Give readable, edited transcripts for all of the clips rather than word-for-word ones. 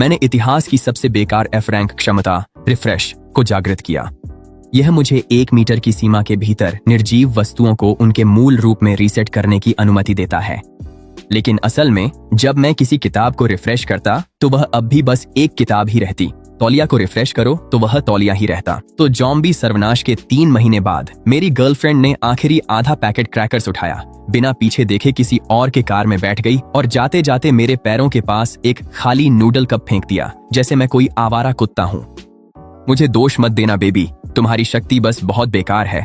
मैंने इतिहास की सबसे बेकार एफ रैंक क्षमता रिफ्रेश को जागृत किया। यह मुझे 1 मीटर की सीमा के भीतर निर्जीव वस्तुओं को उनके मूल रूप में रीसेट करने की अनुमति देता है। लेकिन असल में जब मैं किसी किताब को रिफ्रेश करता तो वह अब भी बस एक किताब ही रहती। तौलिया को रिफ्रेश करो तो वह तौलिया ही रहता। तो जॉम्बी सर्वनाश के 3 महीने बाद मेरी गर्लफ्रेंड ने आखिरी आधा पैकेट क्रैकर्स उठाया, बिना पीछे देखे किसी और के कार में बैठ गई और जाते जाते मेरे पैरों के पास एक खाली नूडल कप फेंक दिया, जैसे मैं कोई आवारा कुत्ता हूँ। मुझे दोष मत देना बेबी, तुम्हारी शक्ति बस बहुत बेकार है।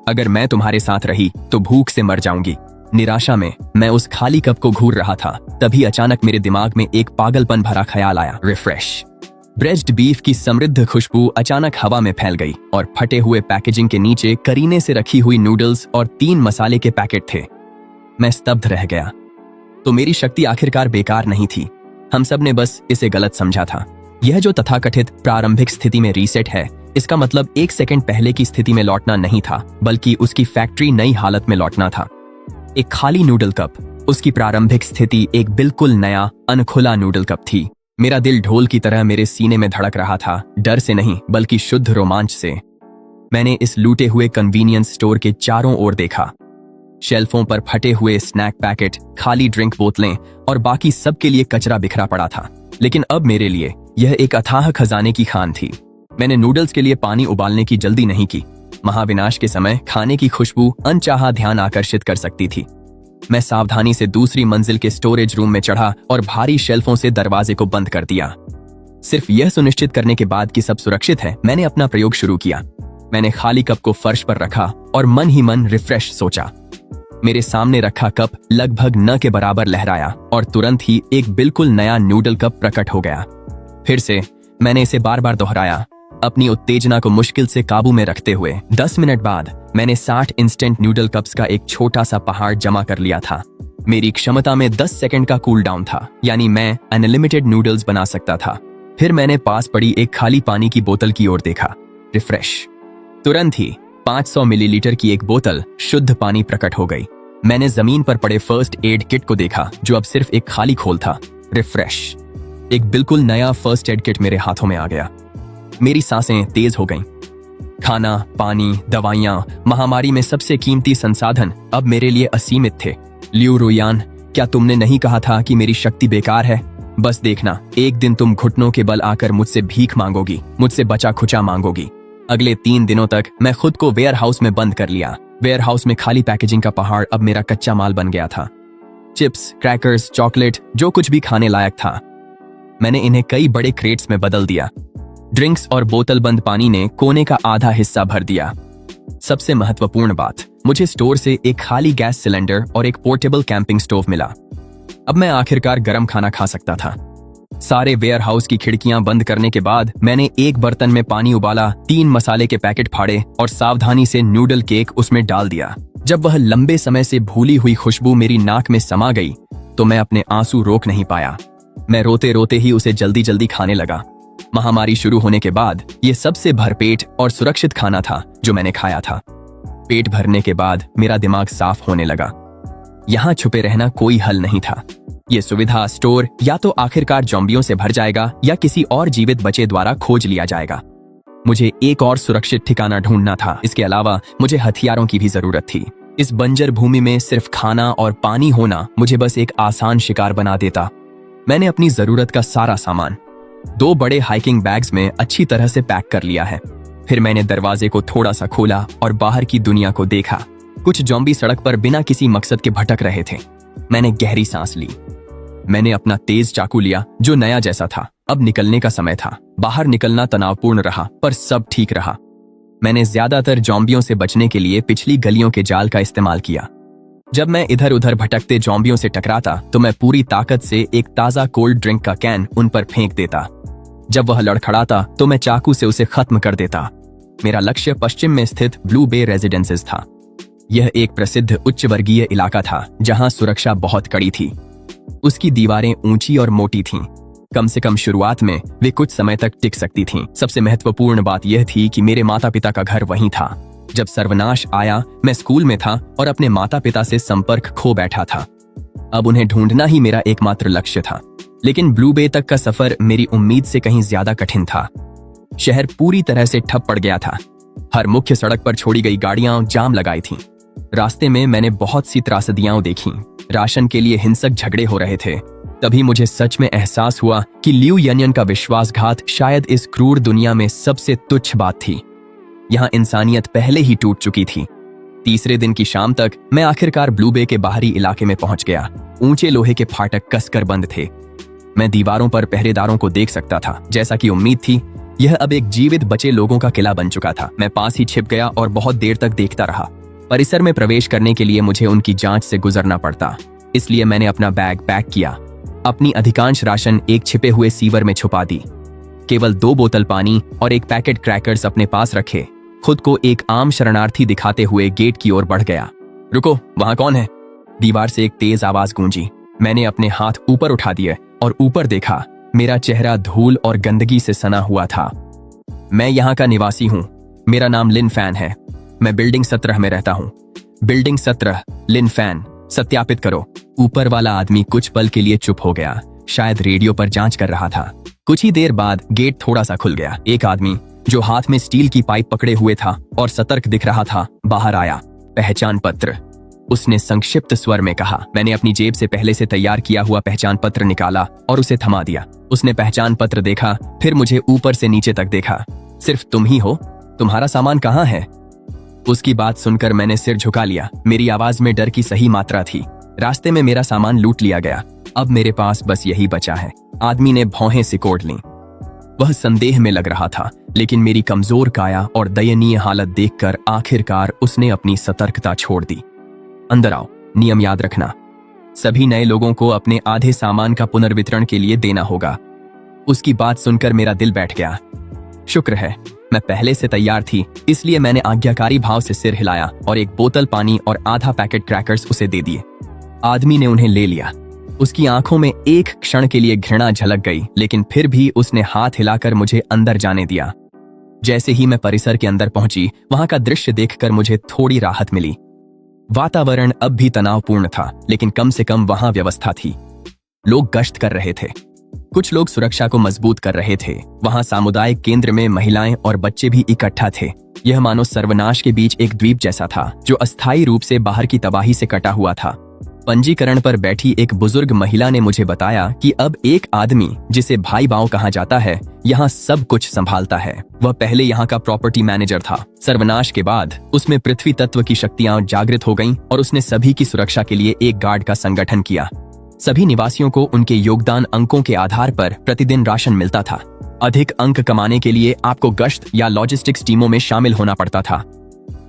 अगर मैं तुम्हारे साथ रही तो भूख से मर जाऊंगी। निराशा में मैं उस खाली कप को घूर रहा था, तभी अचानक मेरे दिमाग में एक पागलपन भरा ख्याल आया। रिफ्रेश ब्रेस्ड बीफ की समृद्ध खुशबू अचानक हवा में फैल गई और फटे हुए पैकेजिंग के नीचे करीने से रखी हुई नूडल्स और 3 मसाले के पैकेट थे। मैं स्तब्ध रह गया। तो मेरी शक्ति आखिरकार बेकार नहीं थी। हम सब ने बस इसे गलत समझा था। यह जो तथाकथित प्रारंभिक स्थिति में रीसेट है, इसका मतलब 1 सेकंड पहले की स्थिति में लौटना नहीं था, बल्कि उसकी फैक्ट्री नई हालत में लौटना था। एक खाली नूडल कप, उसकी प्रारंभिक स्थिति एक बिल्कुल नया अनखुला नूडल कप थी। मेरा दिल ढोल की तरह मेरे सीने में धड़क रहा था, डर से नहीं बल्कि शुद्ध रोमांच से। मैंने इस लूटे हुए कन्वीनियंस स्टोर के चारों ओर देखा। शेल्फों पर फटे हुए स्नैक पैकेट, खाली ड्रिंक बोतलें और बाकी सब के लिए कचरा बिखरा पड़ा था। लेकिन अब मेरे लिए यह एक अथाह खजाने की खान थी। मैंने नूडल्स के लिए पानी उबालने की जल्दी नहीं की। महाविनाश के समय खाने की खुशबू अनचाहा ध्यान आकर्षित कर सकती थी। मैं सावधानी से दूसरी मंजिल के स्टोरेज रूम में चढ़ा और भारी शेल्फों से दरवाजे को बंद कर दिया। सिर्फ यह सुनिश्चित करने के बाद कि सब सुरक्षित है, मैंने अपना प्रयोग शुरू किया। मैंने खाली कप को फर्श पर रखा और मन ही मन रिफ्रेश सोचा। मेरे सामने रखा कप लगभग न के बराबर लहराया और तुरंत ही एक बिल्कुल नया नूडल कप प्रकट हो गया। फिर से मैंने इसे बार बार दोहराया, अपनी उत्तेजना को मुश्किल से काबू में रखते हुए। 10 मिनट बाद मैंने 60 इंस्टेंट नूडल कप्स का एक छोटा सा पहाड़ जमा कर लिया था। मेरी क्षमता में 10 सेकंड का कूल डाउन था, यानी मैं अनलिमिटेड नूडल्स बना सकता था। फिर मैंने पास पड़ी एक खाली पानी की बोतल की ओर देखा। रिफ्रेश। तुरंत ही 500 मिलीलीटर की एक बोतल शुद्ध पानी प्रकट हो गई। मैंने जमीन पर पड़े फर्स्ट एड किट को देखा, जो अब सिर्फ एक खाली खोल था। रिफ्रेश। एक बिल्कुल नया फर्स्ट एड किट मेरे हाथों में आ गया। मेरी सांसें तेज हो गईं। खाना, पानी, दवाइयां, महामारी में सबसे कीमती संसाधन अब मेरे लिए असीमित थे। लियू रुयान, क्या तुमने नहीं कहा था कि मेरी शक्ति बेकार है? बस देखना, एक दिन तुम घुटनों के बल आकर मुझसे भीख मांगोगी, मुझसे बचा खुचा मांगोगी। अगले 3 दिनों तक मैं खुद को वेयर हाउस में बंद कर लिया। वेयर हाउस में खाली पैकेजिंग का पहाड़ अब मेरा कच्चा माल बन गया था। चिप्स, क्रैकर्स, चॉकलेट, जो कुछ भी खाने लायक था, मैंने इन्हें कई बड़े क्रेट्स में बदल दिया। ड्रिंक्स और बोतल बंद पानी ने कोने का आधा हिस्सा भर दिया। सबसे महत्वपूर्ण बात, मुझे स्टोर से एक खाली गैस सिलेंडर और एक पोर्टेबल कैंपिंग स्टोव मिला। अब मैं आखिरकार गर्म खाना खा सकता था। सारे वेयर हाउस की खिड़कियां बंद करने के बाद मैंने एक बर्तन में पानी उबाला, 3 मसाले के पैकेट फाड़े और सावधानी से नूडल केक उसमें डाल दिया। जब वह लंबे समय से भूली हुई खुशबू मेरी नाक में समा गई तो मैं अपने आंसू रोक नहीं पाया। मैं रोते रोते ही उसे जल्दी जल्दी खाने लगा। महामारी शुरू होने के बाद यह सबसे भरपेट और सुरक्षित खाना था जो मैंने खाया था। पेट भरने के बाद मेरा दिमाग साफ होने लगा। यहाँ छुपे रहना कोई हल नहीं था। ये सुविधा स्टोर या तो आखिरकार ज़ॉम्बियों से भर जाएगा या किसी और जीवित बचे द्वारा खोज लिया जाएगा। मुझे एक और सुरक्षित ठिकाना ढूंढना था। इसके अलावा मुझे हथियारों की भी जरूरत थी। इस बंजर भूमि में सिर्फ खाना और पानी होना मुझे बस एक आसान शिकार बना देता। मैंने अपनी जरूरत का सारा सामान 2 बड़े हाइकिंग बैग्स में अच्छी तरह से पैक कर लिया है। फिर मैंने दरवाजे को थोड़ा सा खोला और बाहर की दुनिया को देखा। कुछ ज़ॉम्बी सड़क पर बिना किसी मकसद के भटक रहे थे। मैंने गहरी सांस ली। मैंने अपना तेज चाकू लिया जो नया जैसा था। अब निकलने का समय था। बाहर निकलना तनावपूर्ण रहा, पर सब ठीक रहा। मैंने ज्यादातर ज़ॉम्बियों से बचने के लिए पिछली गलियों के जाल का इस्तेमाल किया। जब मैं इधर उधर भटकते ज़ॉम्बियों से टकराता तो मैं पूरी ताकत से एक ताजा कोल्ड ड्रिंक का कैन उन पर फेंक देता। जब वह लड़खड़ाता तो मैं चाकू से उसे खत्म कर देता। मेरा लक्ष्य पश्चिम में स्थित ब्लू बे रेजिडेंसेस था। यह एक प्रसिद्ध उच्च वर्गीय इलाका था जहां सुरक्षा बहुत कड़ी थी। उसकी दीवारें ऊंची और मोटी थीं। कम से कम शुरुआत में वे कुछ समय तक टिक सकती थीं। सबसे महत्वपूर्ण बात यह थी कि मेरे माता पिता का घर वहीं था। जब सर्वनाश आया, मैं स्कूल में था और अपने माता पिता से संपर्क खो बैठा था। अब उन्हें ढूंढना ही मेरा एकमात्र लक्ष्य था। लेकिन ब्लू बे तक का सफर मेरी उम्मीद से कहीं ज्यादा कठिन था। शहर पूरी तरह से ठप पड़ गया था। हर मुख्य सड़क पर छोड़ी गई गाड़ियां जाम लगाई थीं। रास्ते में मैंने बहुत सी त्रासदियां देखी। राशन के लिए हिंसक झगड़े हो रहे थे। तभी मुझे सच में एहसास हुआ कि लियू यनियन का विश्वासघात शायद इस क्रूर दुनिया में सबसे तुच्छ बात थी। यहाँ इंसानियत पहले ही टूट चुकी थी। तीसरे दिन की शाम तक मैं आखिरकार ब्लू बे के बाहरी इलाके में पहुंच गया। ऊंचे लोहे के फाटक कसकर बंद थे। मैं दीवारों पर पहरेदारों को देख सकता था। जैसा कि उम्मीद थी, यह अब एक जीवित बचे लोगों का किला बन चुका था। मैं पास ही छिप गया और बहुत देर तक देखता रहा। परिसर में प्रवेश करने के लिए मुझे उनकी जांच से गुजरना पड़ता, इसलिए मैंने अपना बैग पैक किया। अपनी अधिकांश राशन एक छिपे हुए सीवर में छुपा दी। केवल 2 बोतल पानी और एक पैकेट क्रैकर्स अपने पास रखे। खुद को एक आम शरणार्थी दिखाते हुए गेट की ओर बढ़ गया। रुको, वहां कौन है? दीवार से एक तेज आवाज गूंजी। मैंने अपने हाथ ऊपर उठा दिए और ऊपर देखा। मेरा चेहरा धूल और गंदगी से सना हुआ था। मैं यहाँ का निवासी हूँ। मेरा नाम लिन फैन है। मैं बिल्डिंग 17 में रहता हूँ। बिल्डिंग 17, लिन फैन, सत्यापित करो। ऊपर वाला आदमी कुछ पल के लिए चुप हो गया, शायद रेडियो पर जांच कर रहा था। कुछ ही देर बाद गेट थोड़ा सा खुल गया। एक आदमी जो हाथ में स्टील की पाइप पकड़े हुए था और सतर्क दिख रहा था, बाहर आया। पहचान पत्र, उसने संक्षिप्त स्वर में कहा। मैंने अपनी जेब से पहले से तैयार किया हुआ पहचान पत्र निकाला और उसे थमा दिया। उसने पहचान पत्र देखा, फिर मुझे ऊपर से नीचे तक देखा। सिर्फ तुम ही हो? तुम्हारा सामान कहाँ है? उसकी बात सुनकर मैंने सिर झुका लिया। मेरी आवाज में डर की सही मात्रा थी। रास्ते में मेरा सामान लूट लिया गया। अब मेरे पास बस यही बचा है। आदमी ने भौहें सिकोड़ लीं। वह संदेह में लग रहा था, लेकिन मेरी कमजोर काया और दयनीय हालत देखकर आखिरकार उसने अपनी सतर्कता छोड़ दी। अंदर आओ। नियम याद रखना, सभी नए लोगों को अपने आधे सामान का पुनर्वितरण के लिए देना होगा। उसकी बात सुनकर मेरा दिल बैठ गया। शुक्र है, मैं पहले से तैयार थी, इसलिए मैंने आज्ञाकारी भाव से सिर हिलाया और एक बोतल पानी और आधा पैकेट क्रैकर्स उसे दे दिए। आदमी ने उन्हें ले लिया। उसकी आंखों में एक क्षण के लिए घृणा झलक गई, लेकिन फिर भी उसने हाथ हिलाकर मुझे अंदर जाने दिया। जैसे ही मैं परिसर के अंदर पहुंची, वहां का दृश्य देखकर मुझे थोड़ी राहत मिली। वातावरण अब भी तनावपूर्ण था, लेकिन कम से कम वहां व्यवस्था थी। लोग गश्त कर रहे थे। कुछ लोग सुरक्षा को मजबूत कर रहे थे। वहां सामुदायिक केंद्र में महिलाएं और बच्चे भी इकट्ठा थे। यह मानो सर्वनाश के बीच एक द्वीप जैसा था, जो अस्थायी रूप से बाहर की तबाही से कटा हुआ था। पंजीकरण पर बैठी एक बुजुर्ग महिला ने मुझे बताया कि अब एक आदमी, जिसे भाई बाव कहा जाता है, यहाँ सब कुछ संभालता है। वह पहले यहाँ का प्रॉपर्टी मैनेजर था। सर्वनाश के बाद उसमें पृथ्वी तत्व की शक्तियां जागृत हो गईं और उसने सभी की सुरक्षा के लिए एक गार्ड का संगठन किया। सभी निवासियों को उनके योगदान अंकों के आधार पर प्रतिदिन राशन मिलता था। अधिक अंक कमाने के लिए आपको गश्त या लॉजिस्टिक्स टीमों में शामिल होना पड़ता था।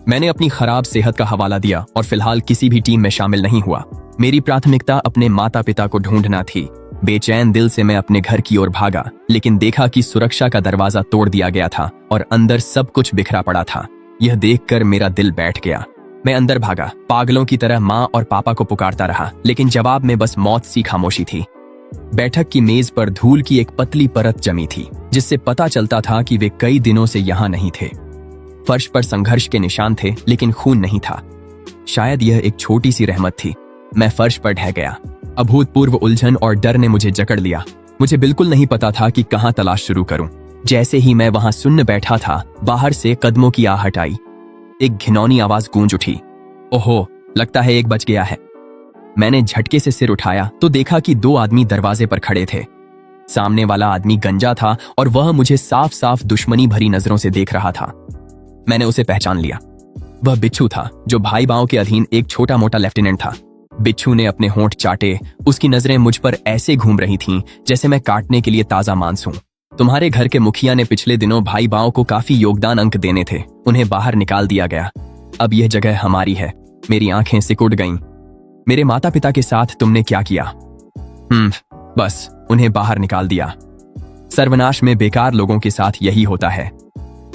मैंने अपनी खराब सेहत का हवाला दिया और फिलहाल किसी भी टीम में शामिल नहीं हुआ। मेरी प्राथमिकता अपने माता पिता को ढूंढना थी। बेचैन दिल से मैं अपने घर की ओर भागा, लेकिन देखा कि सुरक्षा का दरवाजा तोड़ दिया गया था और अंदर सब कुछ बिखरा पड़ा था। यह देखकर मेरा दिल बैठ गया। मैं अंदर भागा, पागलों की तरह माँ और पापा को पुकारता रहा, लेकिन जवाब में बस मौत सी खामोशी थी। बैठक की मेज पर धूल की एक पतली परत जमी थी, जिससे पता चलता था कि वे कई दिनों से यहाँ नहीं थे। फर्श पर संघर्ष के निशान थे, लेकिन खून नहीं था। शायद यह एक छोटी सी रहमत थी। मैं फर्श पर ढह गया। अभूतपूर्व उलझन और डर ने मुझे जकड़ लिया। मुझे बिल्कुल नहीं पता था कि कहाँ तलाश शुरू करूं। जैसे ही मैं वहां सुन्न बैठा था, बाहर से कदमों की आहट आई। एक घिनौनी आवाज गूंज उठी। ओहो, लगता है एक बच गया है। मैंने झटके से सिर उठाया तो देखा कि 2 आदमी दरवाजे पर खड़े थे। सामने वाला आदमी गंजा था और वह मुझे साफ साफ दुश्मनी भरी नजरों से देख रहा था। मैंने उसे पहचान लिया। वह बिच्छू था, जो भाई बाव के अधीन एक छोटा मोटा लेफ्टिनेंट था। बिच्छू ने अपने होंठ चाटे। उसकी नजरें मुझ पर ऐसे घूम रही थीं जैसे मैं काटने के लिए ताजा मांस हूं। तुम्हारे घर के मुखिया ने पिछले दिनों भाई बाव को काफी योगदान अंक देने थे, उन्हें बाहर निकाल दिया गया। अब यह जगह हमारी है। मेरी आंखें सिकुड़ गईं। मेरे माता पिता के साथ तुमने क्या किया? बस उन्हें बाहर निकाल दिया। सर्वनाश में बेकार लोगों के साथ यही होता है।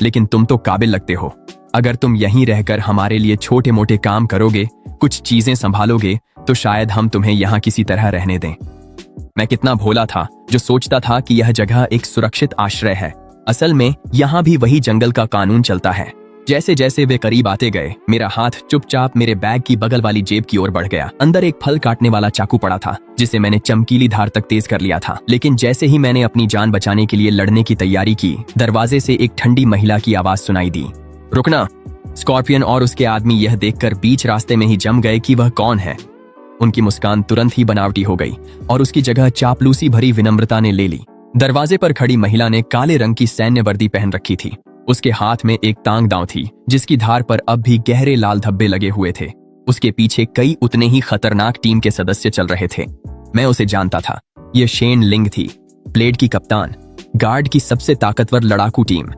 लेकिन तुम तो काबिल लगते हो। अगर तुम यहीं रहकर हमारे लिए छोटे मोटे काम करोगे, कुछ चीजें संभालोगे, तो शायद हम तुम्हें यहाँ किसी तरह रहने दें। मैं कितना भोला था जो सोचता था कि यह जगह एक सुरक्षित आश्रय है। असल में यहाँ भी वही जंगल का कानून चलता है। जैसे जैसे वे करीब आते गए, मेरा हाथ चुपचाप मेरे बैग की बगल वाली जेब की ओर बढ़ गया। अंदर एक फल काटने वाला चाकू पड़ा था, जिसे मैंने चमकीली धार तक तेज कर लिया था। लेकिन जैसे ही मैंने अपनी जान बचाने के लिए लड़ने की तैयारी की, दरवाजे से एक ठंडी महिला की आवाज सुनाई दी, रुकना। स्कॉर्पियन और उसके आदमी यह देखकर बीच रास्ते में ही जम गए कि वह कौन है। उनकी मुस्कान तुरंत ही बनावटी हो गई और उसकी जगह चापलूसी भरी विनम्रता ने ले ली। दरवाजे पर खड़ी महिला ने काले रंग की सैन्य वर्दी पहन रखी थी। उसके हाथ में एक तांग दांव थी, जिसकी धार पर अब भी गहरे लाल धब्बे लगे हुए थे। उसके पीछे कई उतने ही खतरनाक टीम के सदस्य चल रहे थे। मैं उसे जानता था। यह शेन लिंग थी, ब्लेड की कप्तान, गार्ड की सबसे ताकतवर लड़ाकू टीम,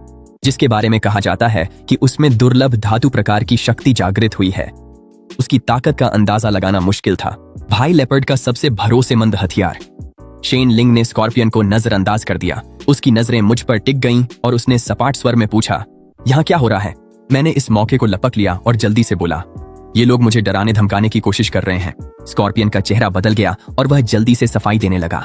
जिसके बारे में कहा जाता है कि उसमें दुर्लभ धातु प्रकार की शक्ति जागृत हुई है। उसकी ताकत का अंदाजा लगाना मुश्किल था। भाई लेपर्ड का सबसे भरोसेमंद हथियार। शेन लिंग ने स्कॉर्पियन को नजरअंदाज कर दिया। उसकी नजरें मुझ पर टिक गईं और उसने सपाट स्वर में पूछा, यहाँ क्या हो रहा है? मैंने इस मौके को लपक लिया और जल्दी से बोला, ये लोग मुझे डराने धमकाने की कोशिश कर रहे हैं। स्कॉर्पियन का चेहरा बदल गया और वह जल्दी से सफाई देने लगा।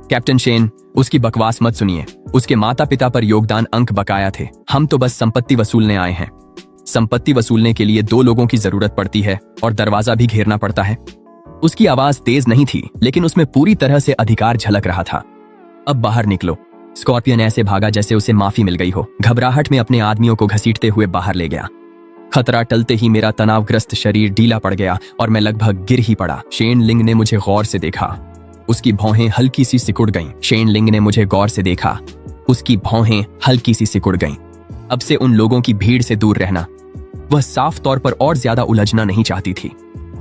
कैप्टन शेन, उसकी बकवास मत सुनिए। उसके माता पिता पर योगदान अंक बकाया थे। हम तो बस संपत्ति वसूलने आए हैं। संपत्ति वसूलने के लिए 2 लोगों की जरूरत पड़ती है और दरवाजा भी घेरना पड़ता है। उसकी आवाज तेज नहीं थी, लेकिन उसमें पूरी तरह से अधिकार झलक रहा था। अब बाहर निकलो। स्कॉर्पियन ऐसे भागा जैसे उसे माफी मिल गई हो। घबराहट में अपने आदमियों को घसीटते हुए बाहर ले गया। खतरा टलते ही मेरा तनावग्रस्त शरीर ढीला पड़ गया और मैं लगभग गिर ही पड़ा। शेन लिंग ने मुझे गौर से देखा। उसकी भौहें हल्की सी सिकुड़ गईं। शेन लिंग ने मुझे गौर से देखा। उसकी भौहें हल्की सी सिकुड़ गईं। अब से उन लोगों की भीड़ से दूर रहना। वह साफ तौर पर और ज्यादा उलझना नहीं चाहती थी।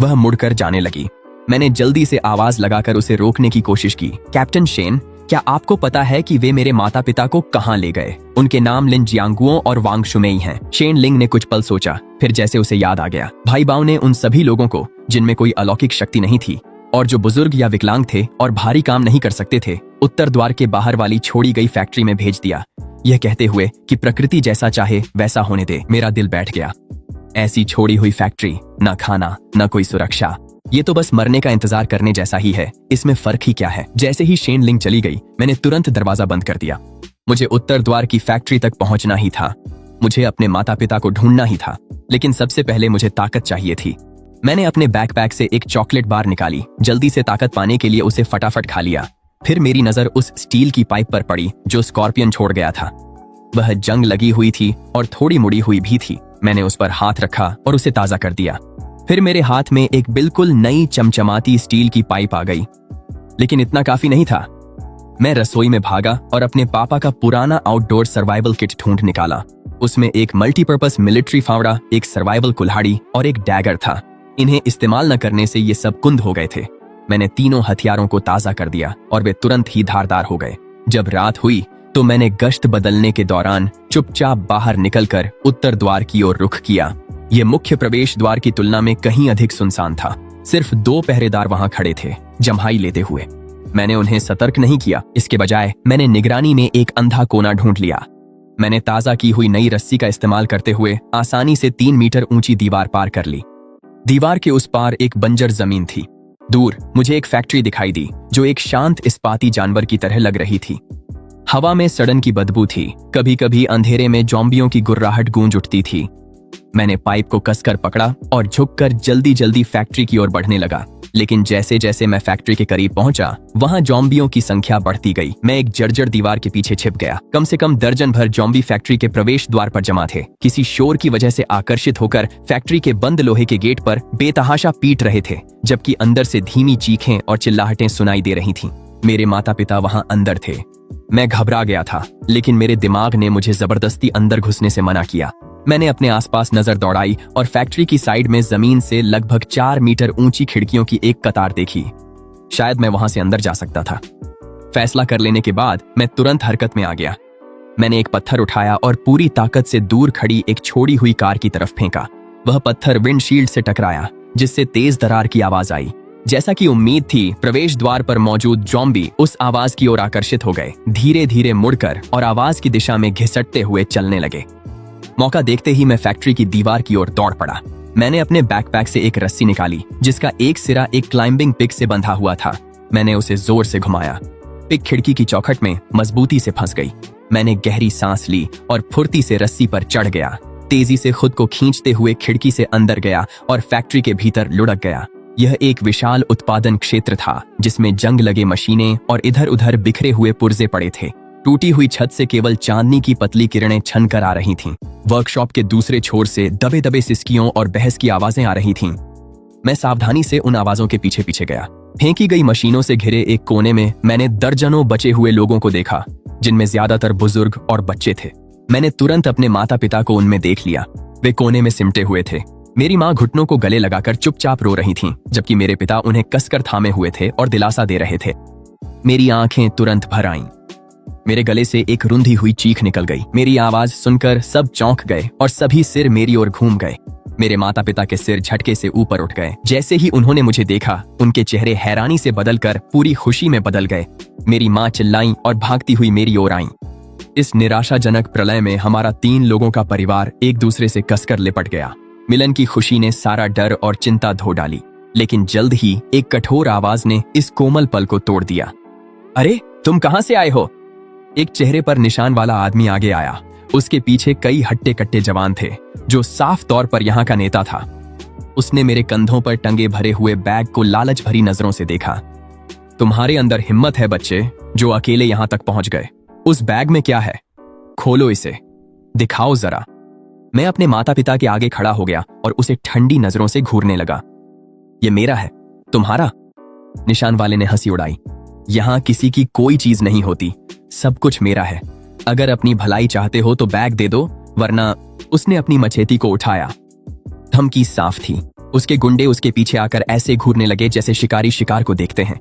वह मुड़कर जाने लगी। मैंने जल्दी से आवाज लगाकर उसे रोकने की कोशिश की। कैप्टन शेन, क्या आपको पता है कि वे मेरे माता पिता को कहाँ ले गए? उनके नाम लिन जियांगुओ और वांग शुमेई हैं। शेन लिंग ने कुछ पल सोचा, फिर जैसे उसे याद आ गया। भाई बाव ने उन सभी लोगों को, जिनमें कोई अलौकिक शक्ति नहीं थी और जो बुजुर्ग या विकलांग थे और भारी काम नहीं कर सकते थे, उत्तर द्वार के बाहर वाली छोड़ी गई फैक्ट्री में भेज दिया, यह कहते हुए कि प्रकृति जैसा चाहे वैसा होने दे। मेरा दिल बैठ गया। ऐसी छोड़ी हुई फैक्ट्री, न खाना, न कोई सुरक्षा। ये तो बस मरने का इंतजार करने जैसा ही है। इसमें फर्क ही क्या है? जैसे ही शेन लिंग चली गई, मैंने तुरंत दरवाजा बंद कर दिया। मुझे उत्तर द्वार की फैक्ट्री तक पहुंचना ही था। मुझे अपने माता पिता को ढूंढना ही था। लेकिन सबसे पहले मुझे ताकत चाहिए थी। मैंने अपने बैकपैक से एक चॉकलेट बार निकाली। जल्दी से ताकत पाने के लिए उसे फटाफट खा लिया। फिर मेरी नजर उस स्टील की पाइप पर पड़ी जो स्कॉर्पियन छोड़ गया था। वह जंग लगी हुई थी और थोड़ी मुड़ी हुई भी थी। मैंने उस पर हाथ रखा और उसे ताजा कर दिया। फिर मेरे हाथ में एक बिल्कुल नई चमचमाती स्टील की पाइप आ गई। लेकिन इतना काफी नहीं था। मैं रसोई में भागा और अपने पापा का पुराना आउटडोर सर्वाइवल किट ढूंढ निकाला। उसमें एक मल्टीपर्पज मिलिट्री फावड़ा, एक सर्वाइवल कुल्हाड़ी और एक डैगर था। इन्हें इस्तेमाल न करने से ये सब कुंद हो गए थे। मैंने तीनों हथियारों को ताजा कर दिया और वे तुरंत ही धारदार हो गए। जब रात हुई तो मैंने गश्त बदलने के दौरान चुपचाप बाहर निकलकर उत्तर द्वार की ओर रुख किया। ये मुख्य प्रवेश द्वार की तुलना में कहीं अधिक सुनसान था। सिर्फ 2 पहरेदार वहां खड़े थे, जम्हाई लेते हुए। मैंने उन्हें सतर्क नहीं किया। इसके बजाय मैंने निगरानी में एक अंधा कोना ढूंढ लिया। मैंने ताजा की हुई नई रस्सी का इस्तेमाल करते हुए आसानी से 3 मीटर ऊंची दीवार पार कर ली। दीवार के उस पार एक बंजर जमीन थी। दूर मुझे एक फैक्ट्री दिखाई दी जो एक शांत इस्पाती जानवर की तरह लग रही थी। हवा में सड़न की बदबू थी। कभी कभी अंधेरे में ज़ॉम्बियों की गुर्राहट गूंज उठती थी। मैंने पाइप को कसकर पकड़ा और झुककर जल्दी जल्दी फैक्ट्री की ओर बढ़ने लगा। लेकिन जैसे जैसे मैं फैक्ट्री के करीब पहुंचा, वहां ज़ॉम्बियों की संख्या बढ़ती गई। मैं एक जर्जर दीवार के पीछे छिप गया। कम से कम दर्जन भर ज़ॉम्बी फैक्ट्री के प्रवेश द्वार पर जमा थे। किसी शोर की वजह से आकर्षित होकर फैक्ट्री के बंद लोहे के गेट पर बेतहाशा पीट रहे थे, जबकि अंदर से धीमी चीखें और चिल्लाहटें सुनाई दे रही थीं। मेरे माता पिता वहां अंदर थे। मैं घबरा गया था, लेकिन मेरे दिमाग ने मुझे जबरदस्ती अंदर घुसने से मना किया। मैंने अपने आसपास नजर दौड़ाई और फैक्ट्री की साइड में जमीन से लगभग 4 मीटर ऊंची खिड़कियों की एक कतार देखी। शायद मैं वहां से अंदर जा सकता था। फैसला कर लेने के बाद मैं तुरंत हरकत में आ गया। मैंने एक पत्थर उठाया और पूरी ताकत से दूर खड़ी एक छोड़ी हुई कार की तरफ फेंका। वह पत्थर विंडशील्ड से टकराया, जिससे तेज दरार की आवाज आई। जैसा कि उम्मीद थी, प्रवेश द्वार पर मौजूद ज़ॉम्बी उस आवाज की ओर आकर्षित हो गए। धीरे धीरे मुड़कर और आवाज की दिशा में घिसटते हुए चलने लगे। मौका देखते ही मैं फैक्ट्री की दीवार की ओर दौड़ पड़ा। मैंने अपने बैकपैक से एक रस्सी निकाली, जिसका एक सिरा एक क्लाइंबिंग पिक से बंधा हुआ था। मैंने उसे जोर से घुमाया। पिक खिड़की की चौखट में मजबूती से फंस गई। मैंने गहरी सांस ली और फुर्ती से रस्सी पर चढ़ गया। तेजी से खुद को खींचते हुए खिड़की से अंदर गया और फैक्ट्री के भीतर लुढ़क गया। यह एक विशाल उत्पादन क्षेत्र था जिसमें जंग लगे मशीनें और इधर उधर बिखरे हुए पुर्जे पड़े थे। टूटी हुई छत से केवल चांदनी की पतली किरणें छन कर आ रही थीं। वर्कशॉप के दूसरे छोर से दबे दबे सिसकियों और बहस की आवाजें आ रही थीं। मैं सावधानी से उन आवाजों के पीछे पीछे गया। फेंकी गई मशीनों से घिरे एक कोने में मैंने दर्जनों बचे हुए लोगों को देखा, जिनमें ज्यादातर बुजुर्ग और बच्चे थे। मैंने तुरंत अपने माता पिता को उनमें देख लिया। वे कोने में सिमटे हुए थे। मेरी माँ घुटनों को गले लगाकर चुपचाप रो रही थीं, जबकि मेरे पिता उन्हें कसकर थामे हुए थे और दिलासा दे रहे थे। मेरी आंखें तुरंत भर आईं। मेरे गले से एक रुंधी हुई चीख निकल गई। मेरी आवाज सुनकर सब चौंक गए और सभी सिर मेरी ओर घूम गए। मेरे माता पिता के सिर झटके से ऊपर उठ गए। जैसे ही उन्होंने मुझे देखा, उनके चेहरे हैरानी से बदलकर पूरी खुशी में बदल गए। मेरी माँ चिल्लाईं और भागती हुई मेरी ओर आईं। इस निराशाजनक प्रलय में हमारा 3 लोगों का परिवार एक दूसरे से कसकर लिपट गया। मिलन की खुशी ने सारा डर और चिंता धो डाली, लेकिन जल्द ही एक कठोर आवाज ने इस कोमल पल को तोड़ दिया। अरे, तुम कहां से आए हो? एक चेहरे पर निशान वाला आदमी आगे आया। उसके पीछे कई हट्टे कट्टे जवान थे, जो साफ तौर पर यहाँ का नेता था। उसने मेरे कंधों पर टंगे भरे हुए बैग को लालच भरी नजरों से देखा। तुम्हारे अंदर हिम्मत है बच्चे, जो अकेले यहाँ तक पहुंच गए। उस बैग में क्या है? खोलो इसे, दिखाओ जरा। मैं अपने माता पिता के आगे खड़ा हो गया और उसे ठंडी नजरों से घूरने लगा। ये मेरा है, तुम्हारा? निशान वाले ने हंसी उड़ाई। यहाँ किसी की कोई चीज नहीं होती, सब कुछ मेरा है। अगर अपनी भलाई चाहते हो तो बैग दे दो, वरना। उसने अपनी मछेती को उठाया। धमकी साफ थी। उसके गुंडे उसके पीछे आकर ऐसे घूरने लगे जैसे शिकारी शिकार को देखते हैं।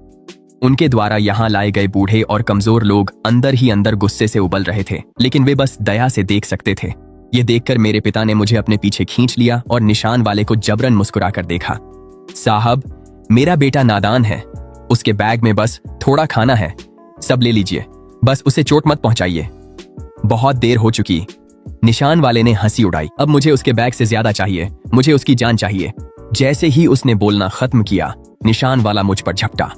उनके द्वारा यहाँ लाए गए बूढ़े और कमजोर लोग अंदर ही अंदर गुस्से से उबल रहे थे, लेकिन वे बस दया से देख सकते थे। ये देखकर मेरे पिता ने मुझे अपने पीछे खींच लिया और निशान वाले को जबरन मुस्कुराकर देखा। साहब, मेरा बेटा नादान है। उसके बैग में बस थोड़ा खाना है, सब ले लीजिए, बस उसे चोट मत पहुंचाइए। बहुत देर हो चुकी। निशान वाले ने हंसी उड़ाई। अब मुझे उसके बैग से ज्यादा चाहिए, मुझे उसकी जान चाहिए। जैसे ही उसने बोलना खत्म किया, निशान वाला मुझ पर झपटा।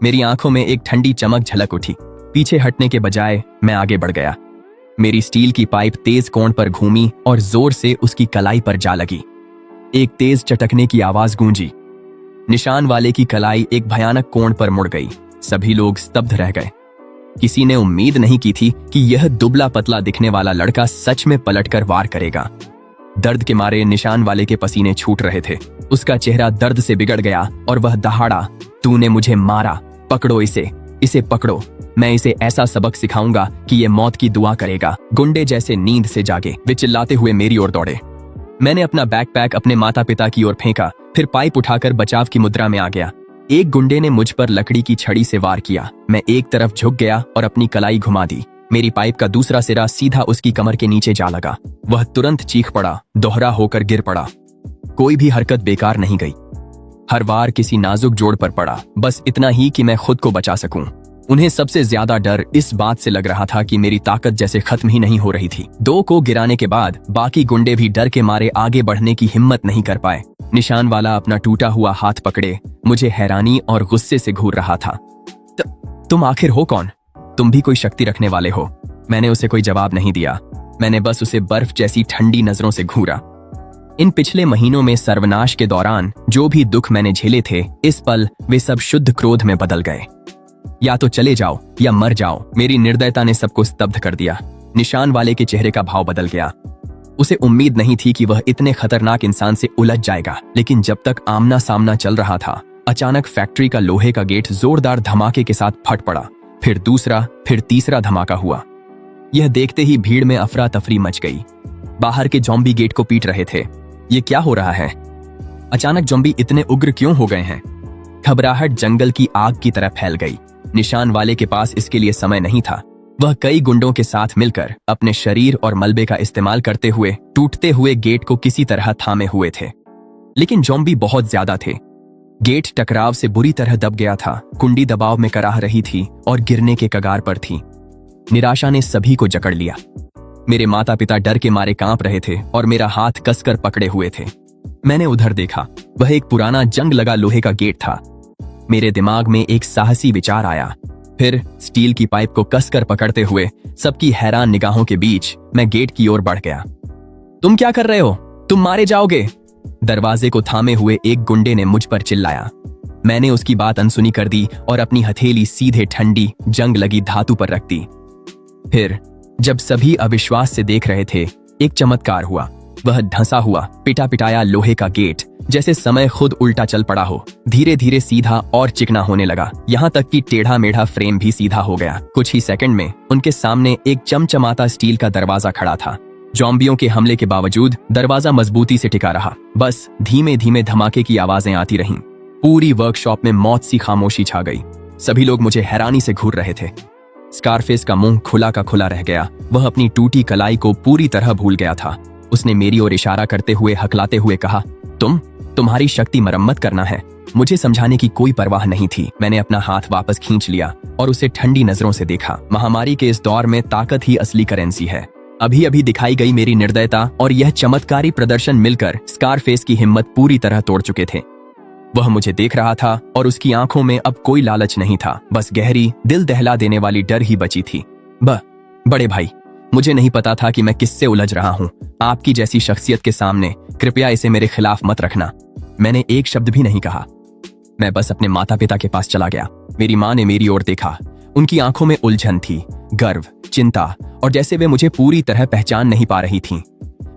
मेरी आंखों में एक ठंडी चमक झलक उठी। पीछे हटने के बजाय मैं आगे बढ़ गया। मेरी स्टील की पाइप तेज कोण पर घूमी और जोर से उसकी कलाई पर जा लगी। एक तेज चटकने की आवाज गूंजी। निशान वाले की कलाई एक भयानक कोण पर मुड़ गई। सभी लोग स्तब्ध रह गए। किसी ने उम्मीद नहीं की थी कि यह दुबला पतला दिखने वाला लड़का सच में पलटकर वार करेगा। दर्द के मारे निशान वाले के पसीने छूट रहे थे। उसका चेहरा दर्द से बिगड़ गया और वह दहाड़ा, तूने मुझे मारा, पकड़ो इसे, इसे पकड़ो। मैं इसे ऐसा सबक सिखाऊंगा कि ये मौत की दुआ करेगा। गुंडे जैसे नींद से जागे, वे चिल्लाते हुए मेरी ओर दौड़े। मैंने अपना बैकपैक अपने माता पिता की ओर फेंका, फिर पाइप उठाकर बचाव की मुद्रा में आ गया। एक गुंडे ने मुझ पर लकड़ी की छड़ी से वार किया। मैं एक तरफ झुक गया और अपनी कलाई घुमा दी। मेरी पाइप का दूसरा सिरा सीधा उसकी कमर के नीचे जा लगा। वह तुरंत चीख पड़ा, दोहरा होकर गिर पड़ा। कोई भी हरकत बेकार नहीं गई। हर वार किसी नाजुक जोड़ पर पड़ा, बस इतना ही कि मैं खुद को बचा सकूं। उन्हें सबसे ज्यादा डर इस बात से लग रहा था कि मेरी ताकत जैसे खत्म ही नहीं हो रही थी। 2 को गिराने के बाद बाकी गुंडे भी डर के मारे आगे बढ़ने की हिम्मत नहीं कर पाए। निशान वाला अपना टूटा हुआ हाथ पकड़े मुझे हैरानी और गुस्से से घूर रहा था। तुम आखिर हो कौन? तुम भी कोई शक्ति रखने वाले हो? मैंने उसे कोई जवाब नहीं दिया। मैंने बस उसे बर्फ जैसी ठंडी नजरों से घूरा। इन पिछले महीनों में सर्वनाश के दौरान जो भी दुख मैंने झेले थे, इस पल वे सब शुद्ध क्रोध में बदल गए। या तो चले जाओ या मर जाओ। मेरी निर्दयता ने सबको स्तब्ध कर दिया। निशान वाले के चेहरे का भाव बदल गया। उसे उम्मीद नहीं थी कि वह इतने खतरनाक इंसान से उलझ जाएगा, लेकिन जब तक आमना सामना चल रहा था, अचानक फैक्ट्री का लोहे का गेट जोरदार धमाके के साथ फट पड़ा। फिर दूसरा, फिर तीसरा धमाका हुआ। यह देखते ही भीड़ में अफरा तफरी मच गई। बाहर के जॉम्बी गेट को पीट रहे थे। ये क्या हो रहा है? अचानक जॉम्बी इतने उग्र क्यों हो गए हैं? घबराहट जंगल की आग की तरह फैल गई। निशान वाले के पास इसके लिए समय नहीं था। वह कई गुंडों के साथ मिलकर अपने शरीर और मलबे का इस्तेमाल करते हुए टूटते हुए गेट को किसी तरह थामे हुए थे, लेकिन जॉम्बी बहुत ज्यादा थे। गेट टकराव से बुरी तरह दब गया था। कुंडी दबाव में कराह रही थी और गिरने के कगार पर थी। निराशा ने सभी को जकड़ लिया। मेरे माता पिता डर के मारे कांप रहे थे और मेरा हाथ कसकर पकड़े हुए थे। मैंने उधर देखा। वह एक पुराना जंग लगा लोहे का गेट था। मेरे दिमाग में एक साहसी विचार आया। फिर स्टील की पाइप को कसकर पकड़ते हुए सबकी हैरान निगाहों के बीच मैं गेट की ओर बढ़ गया। तुम क्या कर रहे हो? तुम मारे जाओगे। दरवाजे को थामे हुए एक गुंडे ने मुझ पर चिल्लाया। मैंने उसकी बात अनसुनी कर दी और अपनी हथेली सीधे ठंडी जंग लगी धातु पर रख दी। फिर जब सभी अविश्वास से देख रहे थे, एक चमत्कार हुआ। वह ढंसा हुआ पिटा पिटाया लोहे का गेट जैसे समय खुद उल्टा चल पड़ा हो, धीरे धीरे सीधा और चिकना होने लगा, यहाँ तक कि टेढ़ा मेढ़ा फ्रेम भी सीधा हो गया। कुछ ही सेकंड में उनके सामने एक चमचमाता स्टील का दरवाजा खड़ा था। ज़ॉम्बियों के हमले के बावजूद दरवाजा मजबूती से टिका रहा। बस धीमे धीमे धमाके की आवाजें आती रहीं। पूरी वर्कशॉप में मौत सी खामोशी छा गई। सभी लोग मुझे हैरानी से घूर रहे थे। स्कारफेस का मुंह खुला का खुला रह गया। वह अपनी टूटी कलाई को पूरी तरह भूल गया था। उसने मेरी ओर इशारा करते हुए हकलाते हुए कहा, तुम्हारी शक्ति मरम्मत करना है। मुझे समझाने की कोई परवाह नहीं थी। मैंने अपना हाथ वापस खींच लिया और उसे ठंडी नजरों से देखा। महामारी के इस दौर में ताकत ही असली करेंसी है। अभी अभी दिखाई गई मेरी निर्दयता और यह चमत्कारी प्रदर्शन मिलकर स्कारफेस की हिम्मत पूरी तरह तोड़ चुके थे। वह मुझे देख रहा था और उसकी आंखों में अब कोई लालच नहीं था, बस गहरी दिल दहला देने वाली डर ही बची थी। बड़े भाई, मुझे नहीं पता था कि मैं किससे उलझ रहा हूँ। आपकी जैसी शख्सियत के सामने कृपया इसे मेरे खिलाफ मत रखना। मैंने एक शब्द भी नहीं कहा। मैं बस अपने माता पिता के पास चला गया। मेरी माँ ने मेरी ओर देखा। उनकी आंखों में उलझन थी, गर्व, चिंता, और जैसे वे मुझे पूरी तरह पहचान नहीं पा रही थीं।